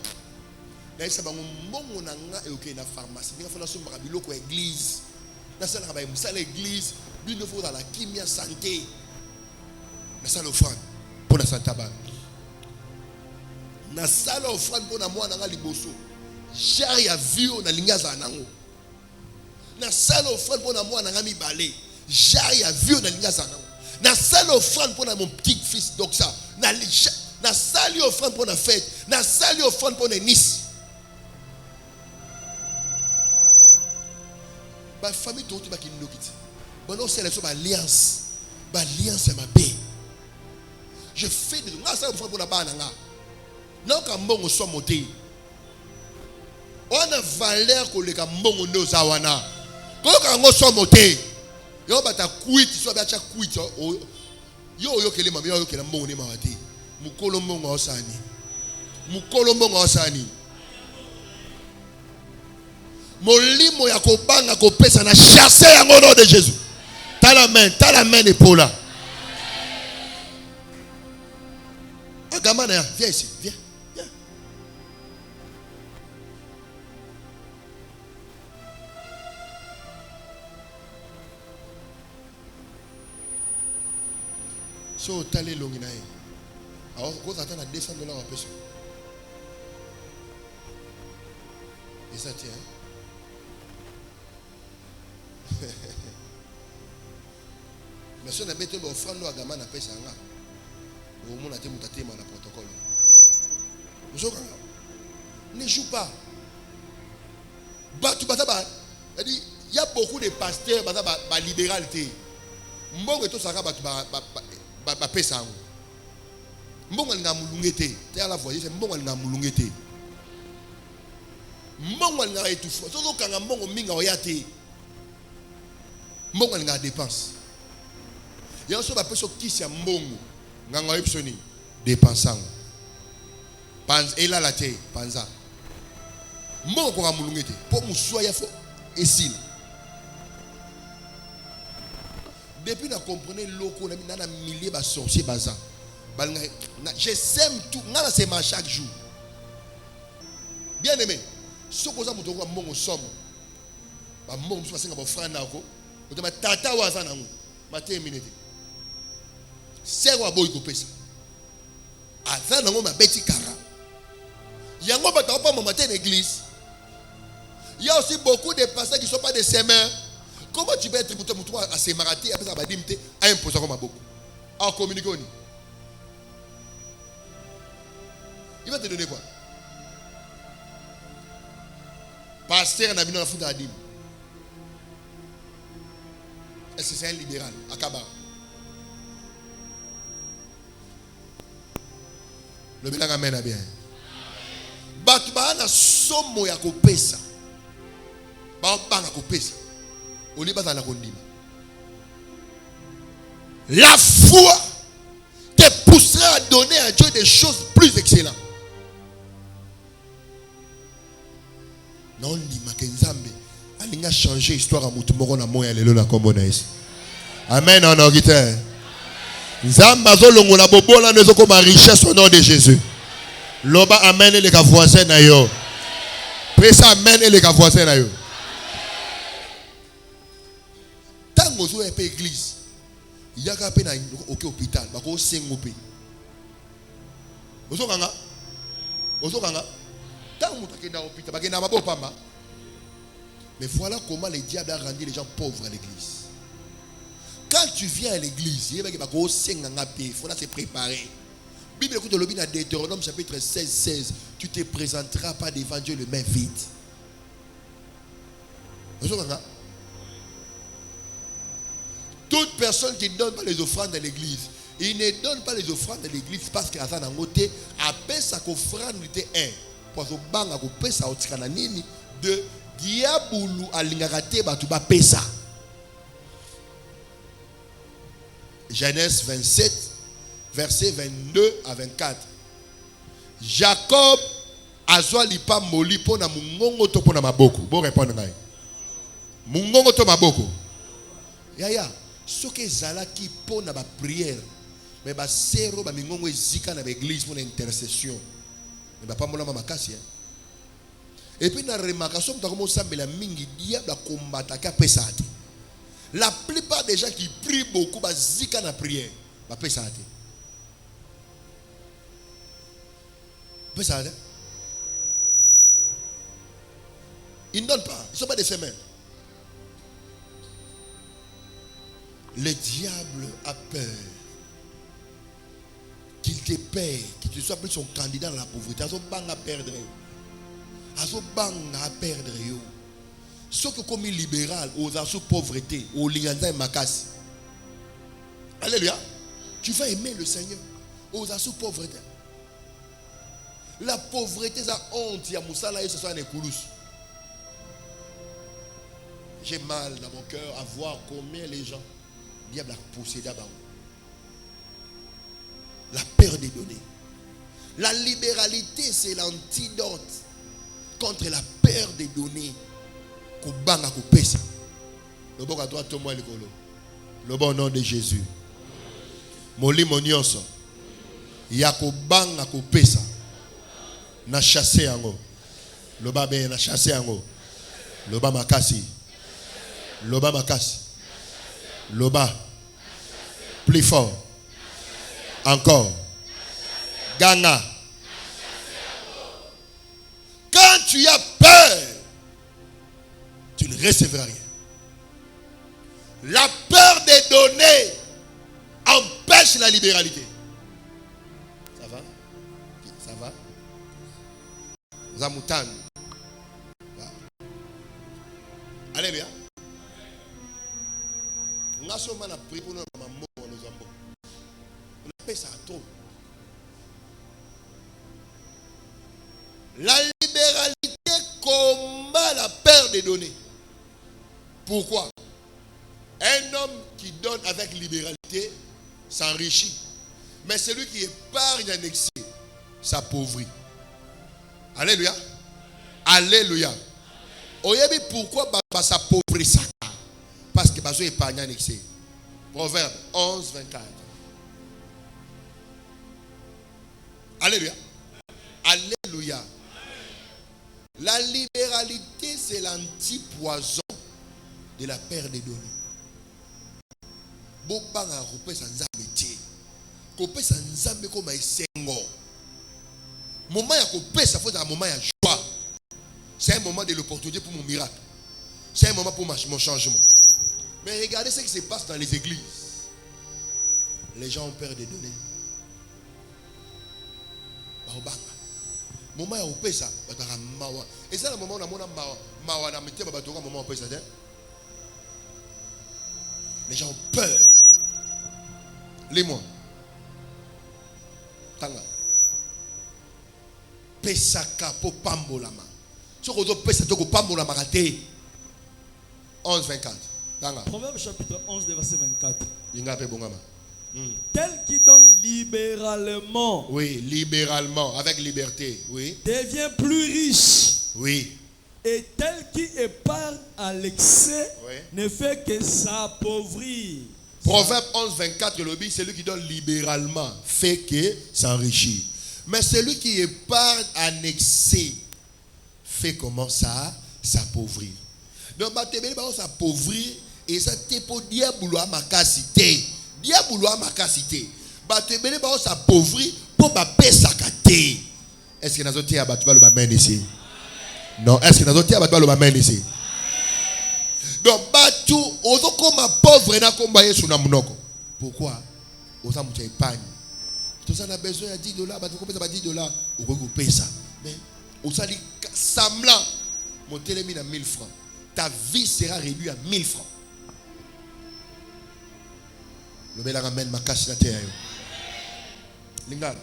Na isa bango mbongo na nga e okay na pharmacie. Nga fona so ba biloko église. Na sala ba musala église, bino fo dans la kimia santé. Na sala offrande pour la santé ba. Na sala offrande pour na mwana nga liboso. Jari ya vio na lingaza nango. Na sala offrande pour na mwana nga mibale. Jari ya vio na lingaza nango. Na sala offrande pour na mon petit fils donc ça. Na sali offrande pour na fête. Na sali offrande pour na nice. Ba famille tout ba kinno kiti. Bon c'est la alliance. Ba alliance ma bé. Je fais de nga sala offrande pour na bana nga. Non ka mbongo so monté. On a valeur que les mbongo ndo zawana. Ko ka ngo so monté. Yo bata kuiti so ba cha kuiti. Yo kele mami yo kele mbongo ne mawati. Mukolo mbongo osani. Mukolo mbongo osani. Molimo ya kobanga kopesa na chasser yango nom de Jésus. Ta la main épaule. Agamana, viens ici, viens. So tali longi na ye. Alors quand attend à $200 à personne. Et ça tient. Mais si on a bêté l'offrande à gamin à pesa nga. Au moins on a été mutaté dans le protocole. Ne joue pas. Il y a beaucoup de pasteurs qui libéralité. Mbongo to saka ba pesa ngo. Mbongo nga mulungete. Te ala voyer c'est mbongo nga mulungete. Mbongo nga etufu. Sozo kanga mbongo minga oyate. Mbongo nga dépense. Ya so ba peso kisi ya mbongo. Nga nga epsoni dépensango. Panza ela la te panza. Mbongo nga mulungete. Po muswa ya fo esile. Depuis que vous comprenez l'eau, na milliers de sorciers bazan. Je sème tout. C'est ma chaque jour. Bien aimé. Ce que vous avez dit, mon somme. Mon somme, c'est un frère nako. Vous avez tata wazan nango. Maté minute. C'est quoi boy kopesa. Azan nango ma beti kara. Yango bata pas mon matin l'église. Il y a aussi beaucoup de pasteurs qui ne sont pas des semeurs. Comment tu peux être à se marater après ça va dimter à imposer comme beaucoup à communiquer. Il va te donner quoi? Pasteur n'a mis dans la foule à dim. Est-ce que c'est un libéral à Kaba? Le bilan amène à bien. Batba na somo ya kopesa. Ba banga kopesa. La foi te poussera à donner à Dieu des choses plus excellentes. Non, ni makenzambe. Alinga changer histoire à mutumoko na moya lelo na kombo na Yesu. Amen en orgueil. Nzamba zolongo na bobola nezo comme richesse au nom de Jésus. Loba amen les ka voisin na yo. Pressa amen les ka voisin na yo. Tango zo epé église. Il y a qu'à peine au hôpital, ba ko sengopé. Ozo kanga. Tango mutakenda hôpital, ba kenda mabopamba. Mais voilà comment le diable a rendu les gens pauvres à l'église. Quand tu viens à l'église, il faut se préparer. Bible écoute le dans Deutéronome chapitre 16. Tu te présenteras pas devant Dieu les mains vides. Toute personne qui ne donne pas les offrandes à l'église, il ne donne pas les offrandes à l'église parce qu'il a un côté, après sa offrande était un. Pour que banga ko pesa otikananini de diabulu alingakate batu ba pesa. Genèse 27, versets 22 à 24. Jacob azwa lipa moli pona mungongo to pona maboko. Bon répondre ngai. Mungongo to maboko. Yaya, ce que zala qui pona ba prière, mais ba sero ba mingongo ezika na l'église pour intercession. Mais ba pas mola makasi. Et puis na remarcation ta comme ça mais la mingi diable a combattre ka pesate. La plupart des gens qui prient beaucoup ba zika na prière, ba pesate. Pesate. Ils ne donnent pas, ils ne sont pas des semaines. Le diable a peur qu'il te paye, qu'il te soit plus son candidat dans la pauvreté. Azo bang à perdre. Azo bang à perdre. Ce que comme libéral, aux asso pauvreté, aux liganza et makasi. Alléluia. Tu vas aimer le Seigneur. Aux asso pauvreté. La pauvreté, ça honte. Il y a moussala et ce soit un écoulous. J'ai mal dans mon cœur à voir combien les gens diable a possédé à Baou. La peur des données. La libéralité, c'est l'antidote contre la peur des données. Kobanga kopesa. Le bon à droite, toi, le bon nom de Jésus. Moli monionso. Yakobanga kopesa. Na chassé ango. Le bas ben na chassé ango. Le bas makasi. Loba makasi. Loba. Plus fort. Encore. Ganga. Quand tu as peur, tu ne recevras rien. La peur des données empêche la libéralité. Ça va? Ça va? Zamoutan. Alléluia. On a seulement appris pour nous maman nous avons. On appelle ça trop. La libéralité combat la peur des données. Pourquoi? Un homme qui donne avec libéralité s'enrichit. Mais celui qui épargne en excès s'appauvrit. Alléluia. Alléluia. Oyebi pourquoi s'appauvrit ça? Parce que bazo épargne en excès. Proverbe 11, 24. Alléluia. Alléluia. La libéralité, c'est l'antipoison de la perte des données. Bobanga kopé sans zameti. Kopé sans zambe comme esengo. Moment ya kopé ça faut un moment ya joie. C'est un moment de l'opportunité pour mon miracle. C'est un moment pour mon changement. Mais regardez ce qui se passe dans les églises. Les gens ont peur des données. Moment ya kopé ça, et c'est le moment où on a mawa na mete babatonga moment où on peut ça. Les gens ont peur. Les-moi. Tanga. Pesaka po pambolama. Ce qu'on doit pesa to ko pambolama raté. 11 24. Tanga. Proverbe chapitre 11 verset 24. Linga pe bongama. Tel qui donne libéralement, oui, libéralement, avec liberté, oui, devient plus riche. Oui. Et tel qui épargne à l'excès, oui, ne fait que s'appauvrir. Proverbe 11, 24, le dit, celui qui donne libéralement fait que s'enrichit. Mais celui qui épargne en excès fait comment ça? S'appauvrir. Donc, s'appauvrir et ça te pour diabolo à ma casité. Diabolo à ma casité. S'appauvrir pour ma paix sacatée. Est-ce que nous avons abattu le main ici? Non, est-ce que nous avons abattu le main ici? Donc, batu, ozo comme pauvre na komba sur na munoko. Pourquoi? Oza mucha épargne. Tout ça a besoin de 10 $, batu kopesa ba 10 $, ou ko pesa. Mais oza li semblant mon télémi à 1000 francs. Ta vie sera réduite à 1000 francs. Le bel ramène ma cache na terre. Lingala.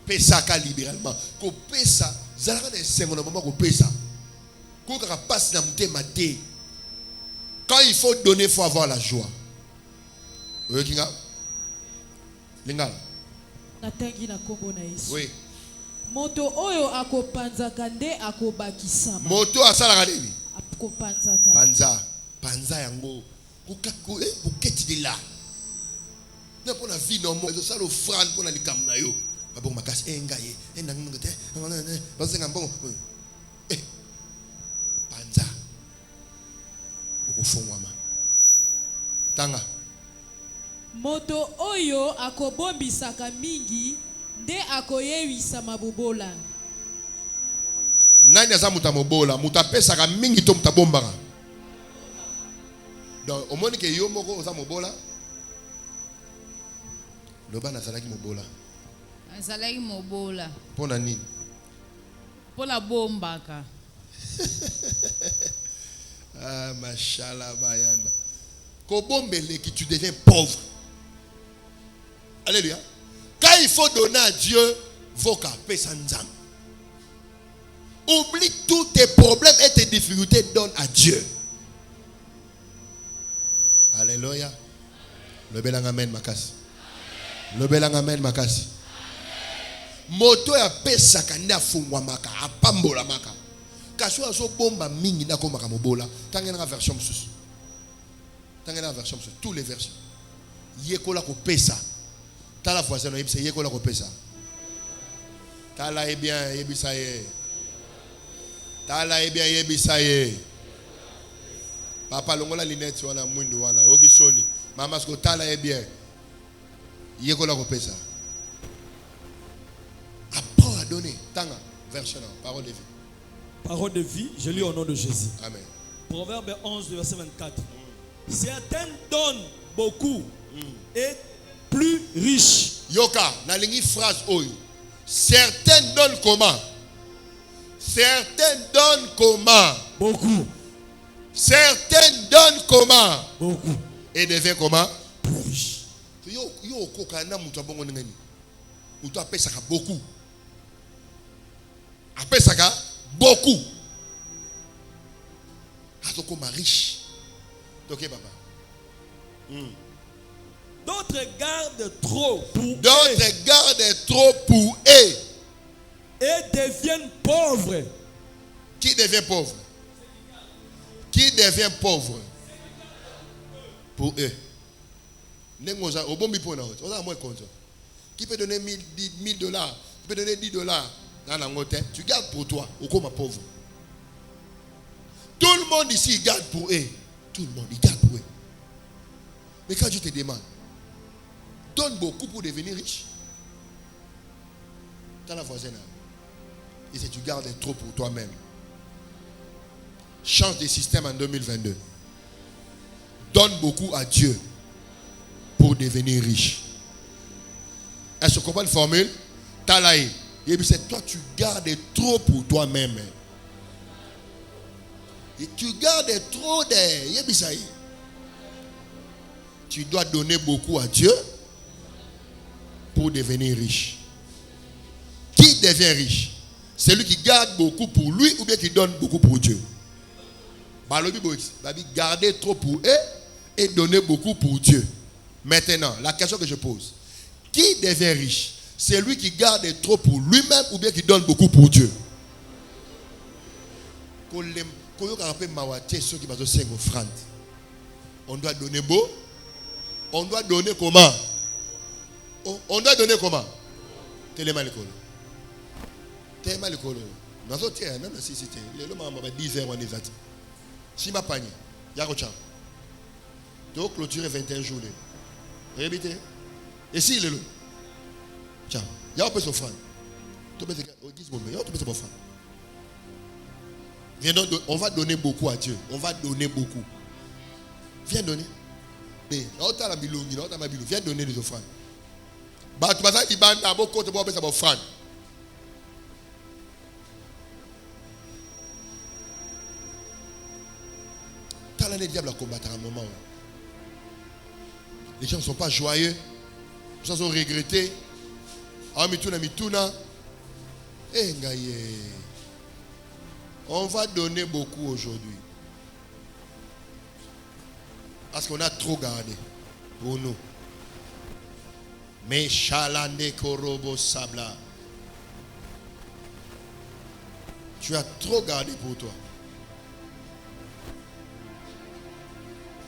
Pesa ka libéralement. Ko pesa, zalaka de sengo na moment ko pesa. Ko ka passe na mté maté. Quand il faut donner, il faut avoir la joie. Oyokinga? Lingala? natangi na kombo na Yesu. Oui. Moto oyo akopanzaka nde akobakisama. Moto asalaka nini? Akopanzaka. Panza yango. Buketi de la. Na pona vie normal, zo sala offrande pona likam na yo. Ba bon makasi engaye, enangngote. Bazenga mbongo. Panza. Okofongwama. Tanga. Moto oyo akobombisaka mingi nde akoyebisa mabobola. Nani aza muta mobola, muta pesaka mingi to muta bombaka. Donc au moins que yo moko oza mobola. Loba nazalaki mobola. Azalaki mobola. Pona nini? Pona bombaka. Ah mashallah bayanda. Ko bombele qui tu deviens pauvre. Alléluia. Quand il faut donner à Dieu, voka pesanzam. Oublie tous tes problèmes et tes difficultés, donne à Dieu. Alléluia. Le belang amen makasi. Le belang amen makasi. Moto ya pesa kanda fungwa maka apambola maka. Kaswa so bomba mingi na komaka mobola. Tangena version mususu. Tangena version mususu. Tous les versions. Yekola ko pesa. Tala voisin no yebisa yekola ko pesa. Tala e bien yebisa ye. Tala e bien yebisa ye. Papa longola linette wana mwindu wana okisoni. Mama sko tala e bien. Yekola ko pesa. Apprends à donner. Tanga version parole de vie. Parole de vie, je lis au nom de Jésus. Amen. Proverbe 11, verset 24. Certains donnent beaucoup et plus riches. Yoka, nalingi phrase oyo. Certains donnent comment? Certains donnent comment? Beaucoup. Certains donnent comment? Beaucoup. Et deviennent comment? Plus riches. Yo kokana mutu abongo ngani. Mutu apesaka beaucoup. Apesaka beaucoup. Azokoma riche. Ok papa. D'autres gardent trop pour eux D'autres gardent trop pour eux. et deviennent pauvres. Qui devient pauvre? Qui devient pauvre? Pour eux. Nengoza obombi pona ot. Oza moi konzo. Qui peut donner 1000 dollars, qui peut donner 10 dollars dans la montée, tu gardes pour toi, ou comme pauvre. Tout le monde ici garde pour eux. Tout le monde, il garde pour eux. Mais quand je te demande, donne beaucoup pour devenir riche. Tu as la voisine. Et si tu gardes trop pour toi-même, change de système en 2022. Donne beaucoup à Dieu pour devenir riche. Est-ce que tu comprends la formule? Talaï. Et puis c'est toi, tu gardes trop pour toi-même. Et tu gardes trop de... Tu dois donner beaucoup à Dieu pour devenir riche. Qui devient riche? Celui qui garde beaucoup pour lui ou bien qui donne beaucoup pour Dieu. Garder trop pour eux et donner beaucoup pour Dieu. Maintenant, la question que je pose. Qui devient riche? Celui qui garde trop pour lui-même ou bien qui donne beaucoup pour Dieu. On doit donner beau. On doit donner comment? On doit donner comment? Téléma l'école. Téléma l'école. Dans notre terre, non, si c'était. Les hommes ont 10 heures en exat. Si ma panier, Yarocha. Donc clôturer 21 jours. Rébité. Et si le. Tiens, il y a un peu de offrande. Viens donc, on va donner beaucoup à Dieu. On va donner beaucoup. Viens donner. Viens donner des offrandes. Le diable a combattu à un moment. Les gens ne sont pas joyeux. Les gens sont regrettés. On va donner beaucoup aujourd'hui. Parce qu'on a trop gardé pour nous. Mais chalande korobo sabla. Tu as trop gardé pour toi.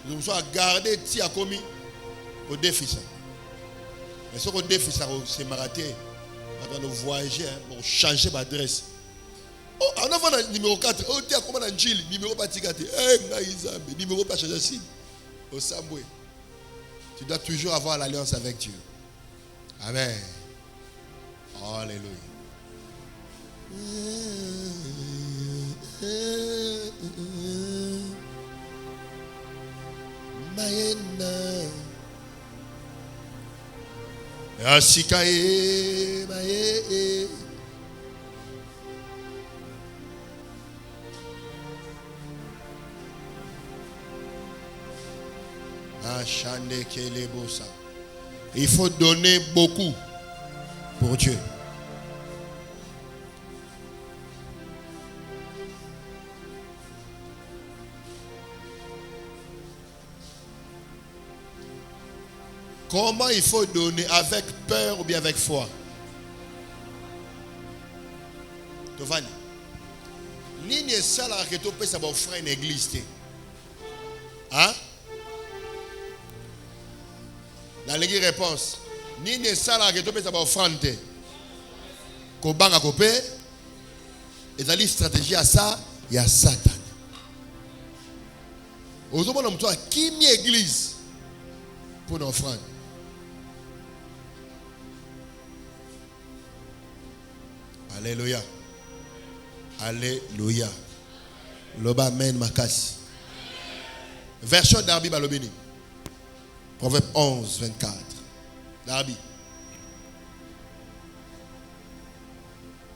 Nous sommes gardés si à commis au défi ça. Mais ce qu'on défi ça c'est maraté. Quand nous voyager pour changer d'adresse. Oh, en avant le numéro 4, oh tu as comment dans Gilles, numéro pas tigate. Numéro pas changer signe. Au Samboué. Tu dois toujours avoir l'alliance avec Dieu. Amen. Alléluia. Mayena Asikaye Maye Achande Kelebosa. Il faut donner beaucoup pour Dieu. Comment il faut donner? Avec peur ou bien avec foi? Tovani. Nini sala que tu peux savoir offrir une église. Hein? La légue réponse. Nini sala que tu peux savoir offrir. Kobanga kopé. Et dans la stratégie à ça, il y a Satan. Aujourd'hui, on a qui est église pour nos offrandes. Alléluia. Alléluia. Loba amen makasi. Version d'Arbi Balobini. Proverbe 11, 24. D'Arbi.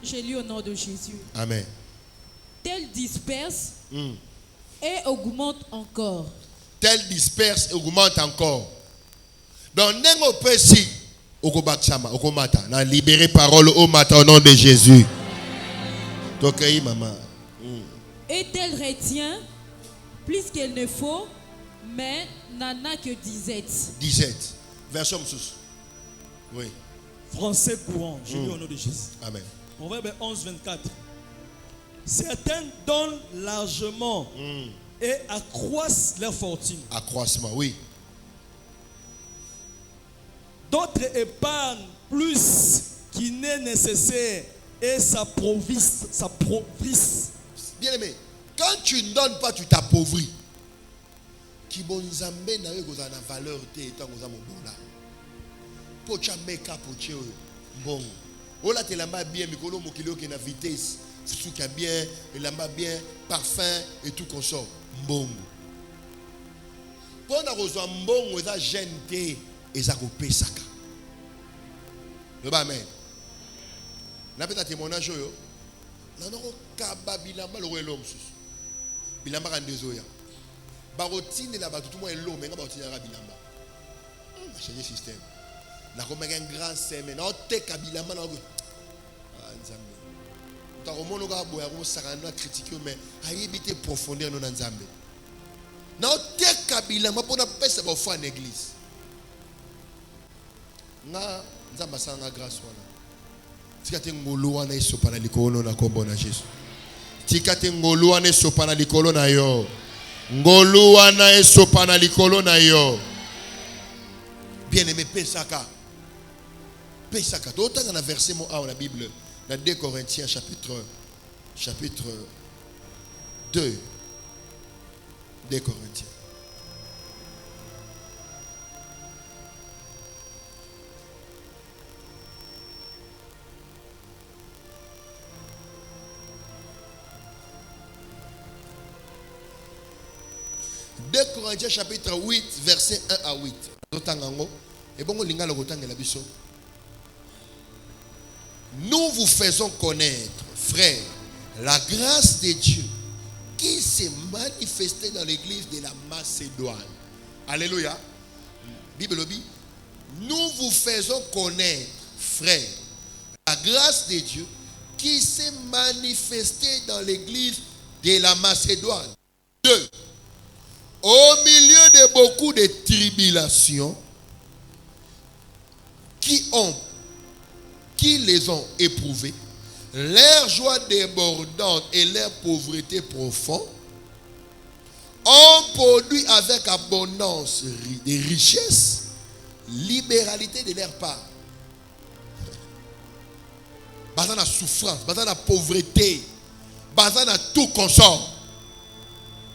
J'ai lu au nom de Jésus. Amen. Tel disperse et augmente encore. Tel disperse et augmente encore. Donc, n'engo pesi. On a libéré parole au matin au nom de Jésus. Maman. Et tel retient plus qu'il ne faut, mais n'en a que 17. 17. Version Moussous. Oui. Français courant, je lis au nom de Jésus. Amen. Proverbe 11, 24. Certains donnent largement et accroissent leur fortune. Accroissement, oui. D'autres épargnent plus qu'il n'est nécessaire et s'appauvrissent. Bien aimé, quand tu ne donnes pas, tu t'appauvris. Qui bon nzambe na yo kozana valeur te etango za mobula. Pocha meka poche bon. Ola te lamba bien mikolo mokilo ke na vitesse. C'est tout qui a bien, lamba bien, parfum et tout consort. Mbongo. Pona kozwa mbongo eza jeune te. Ezako pesaka. Le amen. Na peta témoignage yo. Na noko kaba bilamba lo welo msusu. Bilamba kandezoya. Ba rotine la ba tout mo elo menga ba rotine la bilamba. Changer système. Na ko menga un grand semaine. Na te kabilamba na ko. Ah nzambe. Ta ko mono ka boya ko sakana critiquer mais ayebite profondeur no na nzambe. Na te kabilamba pona pesa ba fa en église. Nga nzamba sanga grâce wana tikate ngolo wana isopa na likolo na kombo na Jésus tikate ngolo wana isopa na likolo na yo ngolo wana isopa na likolo na yo bien aimé pesaka totanga na verset mo a na Bible na 2 Corinthiens chapitre 2 2 Corinthiens. Corinthiens chapitre 8 verset 1 à 8. Et bon, nous vous faisons connaître, frères, la grâce de Dieu qui s'est manifestée dans l'église de la Macédoine. Alléluia. Bible dit, nous vous faisons connaître, frères, la grâce de Dieu qui s'est manifestée dans l'église de la Macédoine. 2. Au milieu de beaucoup de tribulations qui qui les ont éprouvés, leur joie débordante et leur pauvreté profonde, ont produit avec abondance des richesses, libéralité de leur part. Basant la souffrance, basant la pauvreté, basant la tout consort.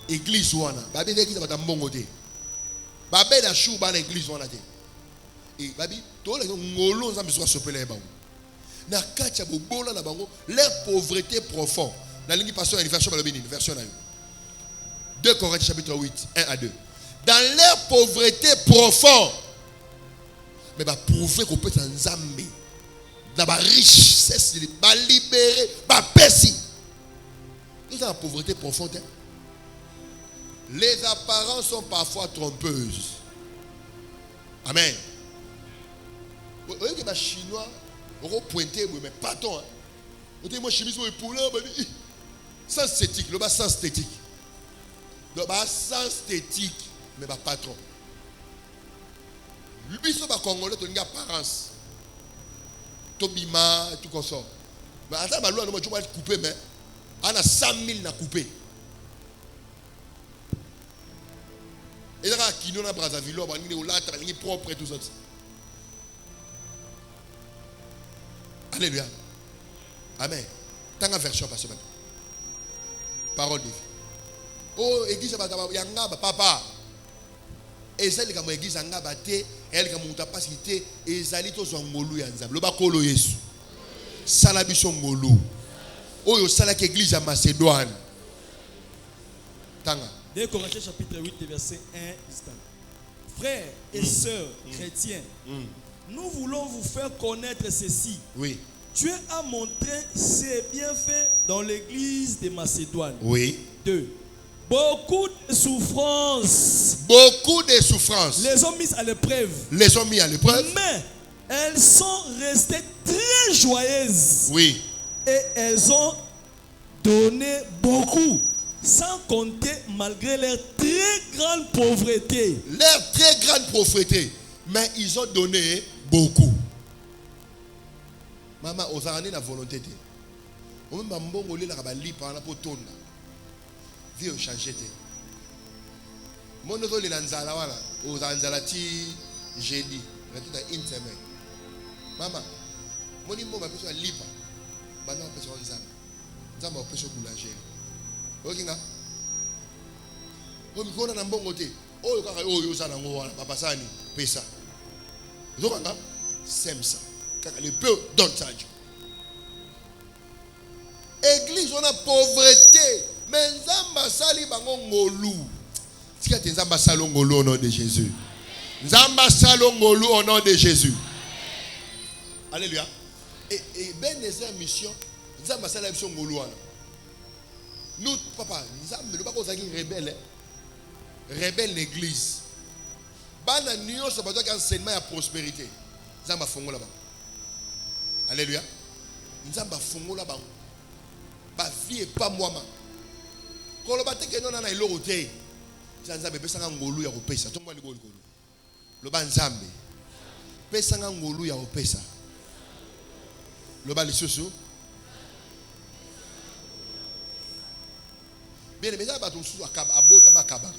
Église wana, babi l'église va t'embongoter. Babi la chou ba l'église wana te. Et babi, tout les ngolo nzambe soit sopela ba. Na katia bobola na bango, leur pauvreté profonde. Na lingi pasteur version ba lobini, version na yo. 2 Corinthiens chapitre 8, 1 à 2. Dans leur pauvreté profonde, mais va prouver qu'on peut être en Zambie. Dans la richesse, va libérer, va percer. Nous avons la pauvreté profonde. Hein? Les apparences sont parfois trompeuses. Amen. Vous voyez que les Chinois ont pointé, mais pas tant. Vous voyez, moi, chemise, sans esthétique, le bas sans esthétique. Le bas sans esthétique, mais pas patron. Lui, c'est pas congolais, tu as une apparence. Tobima, tout comme ça. Mais attends, ma loi, tu vas couper, mais on a 100 000 à couper. Et là, qui nous a Brazzaville, on est propre et tout ça. Alléluia. Amen. Tant que version passe maintenant. Parole de vie. Oh, église, yanga, papa. Et ça, comme église, yanga, bate, elle, comme on t'a pas cité, et zali to zongolu yanzam. Le bakolo yesu. Salabison ngolu. Oh, yo salak église à Macédoine. Tanga. 2 Corinthiens chapitre 8, verset 1. Frères et sœurs chrétiens, nous voulons vous faire connaître ceci. Oui. Dieu a montré ses bienfaits dans l'église de Macédoine. Oui. 2. Beaucoup de souffrances. Beaucoup de souffrances. Les ont mises à l'épreuve. Les ont mis à l'épreuve. Mais elles sont restées très joyeuses. Oui. Et elles ont donné beaucoup. Sans compter malgré leur très grande pauvreté. Leur très grande pauvreté. Mais ils ont donné beaucoup. Maman, aux années la volonté. On m'a mbongolé la rabali par la potone. Vie au changer. Mon autre les lanzala wala. Aux anzalati jeudi. Retour à une semaine. Maman, mon immo va faire lipa. Bana on peut se rendre. Nzamba on peut se boulanger. Okinga. On mikona na mbongo te. Oyo kaka oyo sana ngo wana papa sani pesa. Zokanga semsa. Kaka le peu donne ça. Église on a pauvreté, mais nzamba sali bango ngolu. Tika te nzamba salo ngolu au nom de Jésus. Nzamba salo ngolu au nom de Jésus. Alléluia. Et ben des mission nzamba sala biso ngolu wana. Nous, papa, nous avons rebelle. Rebelle l'église. Bana nion se battre enseignement et prospérité. Nous avons fongo là-bas. Alléluia. Nous avons fongo là-bas. Ba vie et pas moi. Quand le bâtiment que nous avons eu l'autre, nous avons pesa ngolu ya kopesa. Tomba ni ngolu. Le banzambe. Pesa ngolu ya kopesa. Le ba lisoso. Bien, mais ça va tout sous à bota makaba.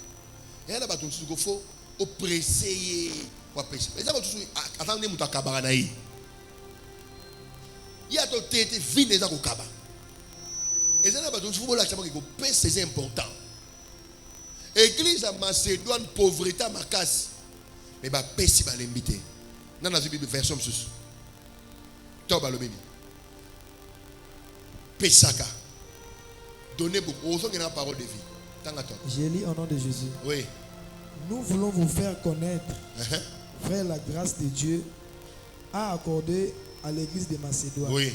Et là va tout sous faut oppresser pour pêcher. Mais ça va tout sous attendez muta kabara naï. Il y a tout été vide les akokaba. Et ça va tout sous la chama qui pêche c'est important. Église à Macédoine pauvreté à Makasi. Mais bah pêche va l'inviter. Dans la Bible version sous. Toba le béni. Pesaka. Donnez beaucoup. Osons qu'il y ait la parole de vie. J'ai lu au nom de Jésus. Oui. Nous voulons vous faire connaître, frère, la grâce de Dieu a accordé à l'église de Macédoine. Oui.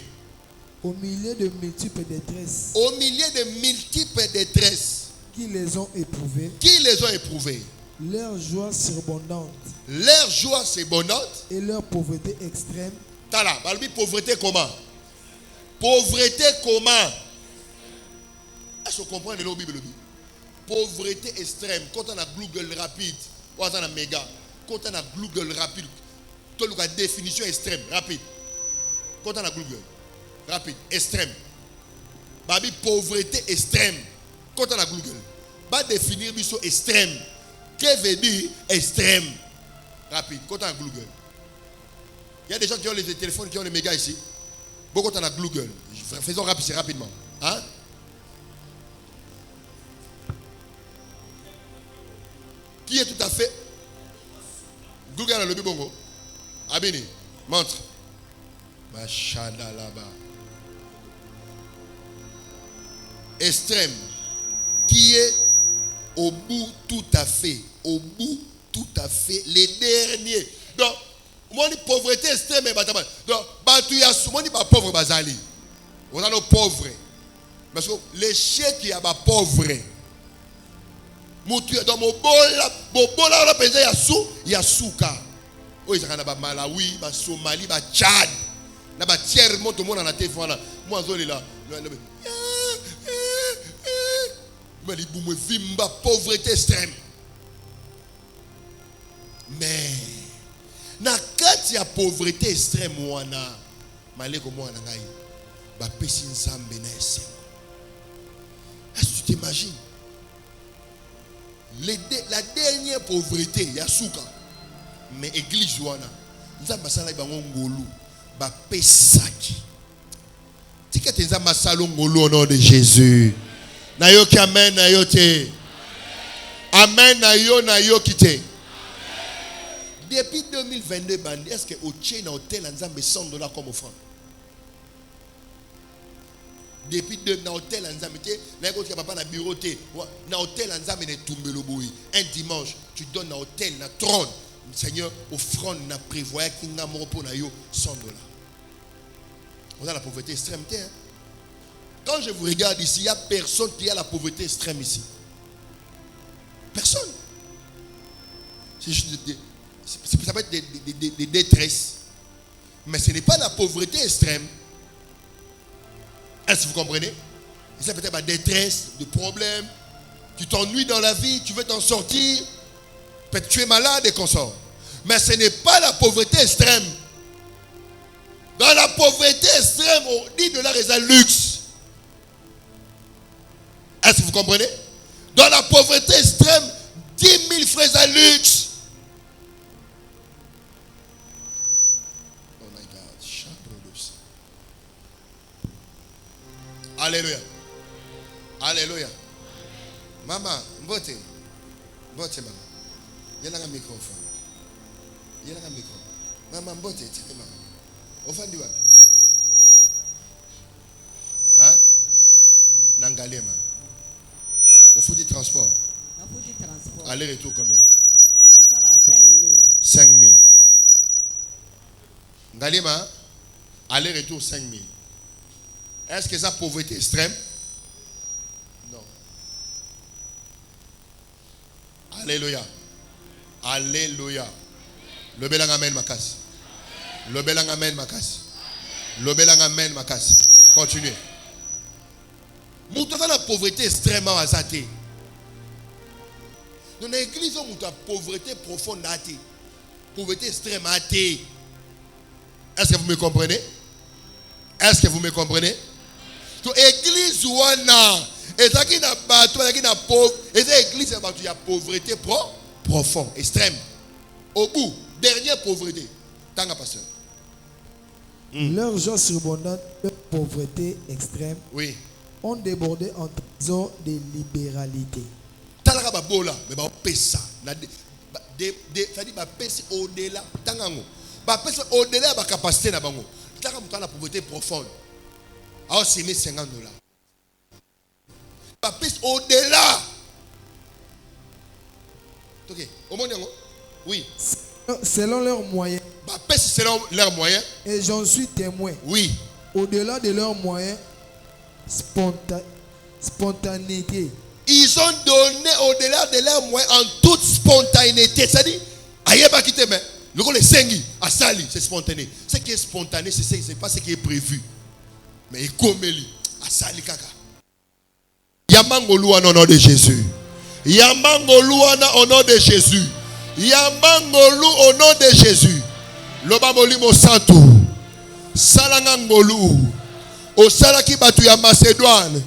Au milieu de multiples détresses. Au milieu de multiples détresses. Qui les ont éprouvées. Qui les ont éprouvées. Leur joie surabondante. Leur joie surabondante. Et leur pauvreté extrême. Tala, balbi pauvreté comment? Pauvreté comment? Est-ce qu'on comprend de la Bible? Pauvreté extrême. Quand on a Google rapide, ou on a méga, quand on a Google rapide, Tu as la définition extrême, rapide. Quand on a Google, rapide, extrême. Babi, pauvreté extrême. Quand on a Google, va définir mission extrême. Qu'est-ce que veut dire extrême? Rapide, quand on a Google. Il y a des gens qui ont les téléphones, qui ont les mégas ici. Beaucoup quand on a Google. Faisons rapidement. Hein? Qui est tout à fait Google a le bongo. Abini, montre. Machallah là-bas. Extrême. Qui est au bout tout à fait. Au bout tout à fait. Les derniers. Donc, moi, la pauvreté extrême. Donc, moi, pas pauvre bazali. On a nos pauvres. Parce que les chèques, il y a des pauvres. Dans mon bol, là, il y a souka. Oh, il y a Malawi, Somalie, Tchad. Il y a tiers monde tout le monde en a téléphone. Moi, je suis là. Mais il y a pauvreté extrême. Mais, na kati ya pauvreté extrême wana, maleko mwana ngai, ba pesi nzambe na esengo. Est-ce que tu t'imagines? La dernière pauvreté, il y a souka. Mais église wana, nzambe sala ba ngolu, ba pesaki. Tika te nzambe sala ngolu au nom de Jésus. Na yo ki amen na yo te. Amen na yo kite. Depuis 2022, est-ce que au Tchèque, dans l'hôtel, nous avons $100 comme offrande? Depuis dans l'hôtel, nous avons été, dans le bureau, dans l'hôtel, nous avons été un dimanche, tu donnes dans l'hôtel, dans le trône. Seigneur, offrande, nous avons prévoyé qu'il y a $100. On a la pauvreté extrême. Quand je vous regarde ici, il n'y a personne qui a la pauvreté extrême ici. Personne. C'est juste ça peut être des détresses. Mais ce n'est pas la pauvreté extrême. Est-ce que vous comprenez? Ça peut être la détresse, des problèmes. Tu t'ennuies dans la vie, tu veux t'en sortir. Peut-être tu es malade et consort. Mais ce n'est pas la pauvreté extrême. Dans la pauvreté extrême, on dit de la raison luxe. Est-ce que vous comprenez? Dans la pauvreté extrême, 10 000 fraises à luxe. Alléluia. Alléluia. Maman, mbote maman. Il y a un microphone. Il y a un micro. Maman, mbote, tiens maman. Au fond du wap. Hein? Nangalema. Au fond du transport. Aller-retour combien? 5 000. 5 000. Ngalema, aller-retour 5 000. Est-ce que c'est la pauvreté extrême? Non. Alléluia. Alléluia. Le belang amen makas. Le belang amen makas. Le belang amen makas. Continuez. Nous avons la pauvreté extrêmement azatée. Dans l'église, nous avons la pauvreté profonde athée. Pauvreté extrême athée. Est-ce que vous me comprenez? Est-ce que vous me comprenez? Donc, l'église wana, et ça qui n'a pas, toi qui n'a pauvre, et l'église il y a pauvreté profonde, extrême. Au bout, dernière pauvreté. Tant que pasteur. Leurs joies surabondantes, leur pauvreté extrême, oui, ont débordé en trésor de libéralité. Talaka babola, mais ba pesa. Ça dit ba pesa au-delà. Tangango. Ba pesa au-delà ba capacité na bango. Talaka muta la pauvreté profonde. Alors c'est $50. Ba pesa au-delà. OK. Au monde yango. Oui. Selon leurs moyens. Ba pesa selon leurs moyens. Et j'en suis témoin. Oui. Au-delà de leurs moyens, spontanéité. Ils ont donné au-delà de leurs moyens en toute spontanéité. C'est-à-dire, aïe ba quitter mais le les sengi à sali, c'est spontané. Ce qui est spontané, c'est pas ce qui est prévu. Mais comme lui, à sali kaka. Yamangoluana au nom de Jésus. Yamangoluana au nom de Jésus. Yamangolu au nom de Jésus. Loba molimo santu. Salanga ngolu. Osalaki batu ya Macédoine.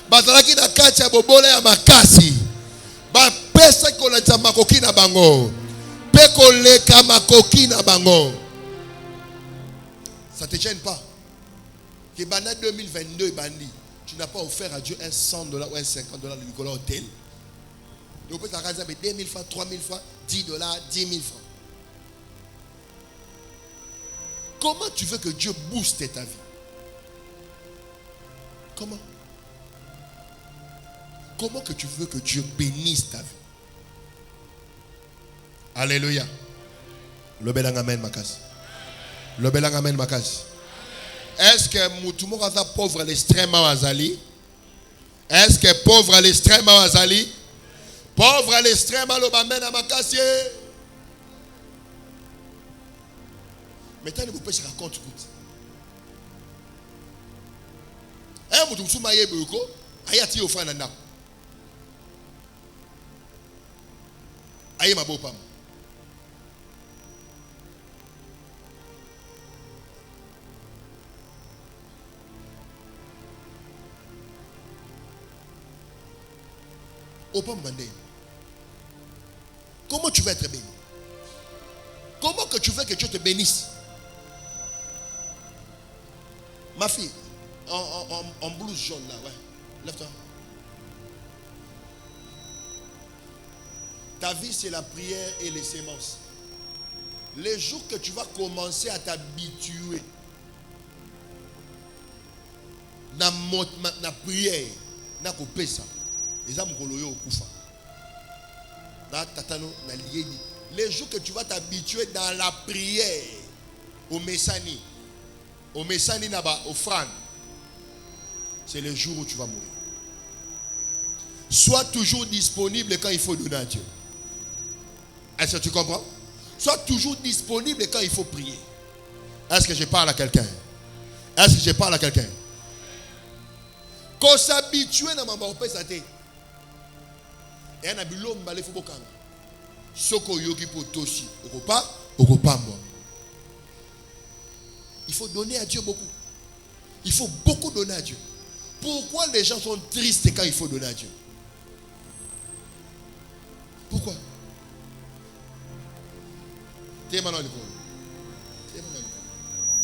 Bazalaki na kati ya bobola ya makasi. Ba pesa kolanza makoki na bango. Pe koleka makoki na bango. Ça te gêne pas? Que bana 2022 bandi, tu n'as pas offert à Dieu un $100 ou un $50 de Nicolas Hôtel. Tu peux t'arranger avec 2000 francs, 3000 francs, $10, 10 000 francs. Comment tu veux que Dieu booste ta vie? Comment? Comment que tu veux que Dieu bénisse ta vie? Alléluia. Le belang amen makas. Le belang amen makas. Est-ce que Moutoumou Raza pauvre à l'extrême Azali? Est-ce que pauvre à l'extrême Azali? Pauvre à l'extrême à l'Obamen à Makassie. Maintenant, vous pouvez se raconter. Un Moutoumou Soumaye Boko, Ayati Ofanana. Aye ma beau pam. Comment tu veux être béni? Comment que tu veux que Dieu te bénisse? Ma fille, en blouse jaune là, ouais. Lève-toi. Ta vie c'est la prière et les sémences. Les jours que tu vas commencer à t'habituer na prière, na kopesa. Les jours que tu vas t'habituer dans la prière au Messani naba offrande, c'est le jour où tu vas mourir. Sois toujours disponible quand il faut donner à Dieu. Est-ce que tu comprends? Sois toujours disponible quand il faut prier. Est-ce que je parle à quelqu'un? Est-ce que je parle à quelqu'un? Qu'on s'habitue à ma santé. Et un abilom balé faut bokanga. Soko yoki potoshi. Okopambo. Il faut donner à Dieu beaucoup. Il faut beaucoup donner à Dieu. Pourquoi les gens sont tristes quand il faut donner à Dieu? Pourquoi? T'es maintenant le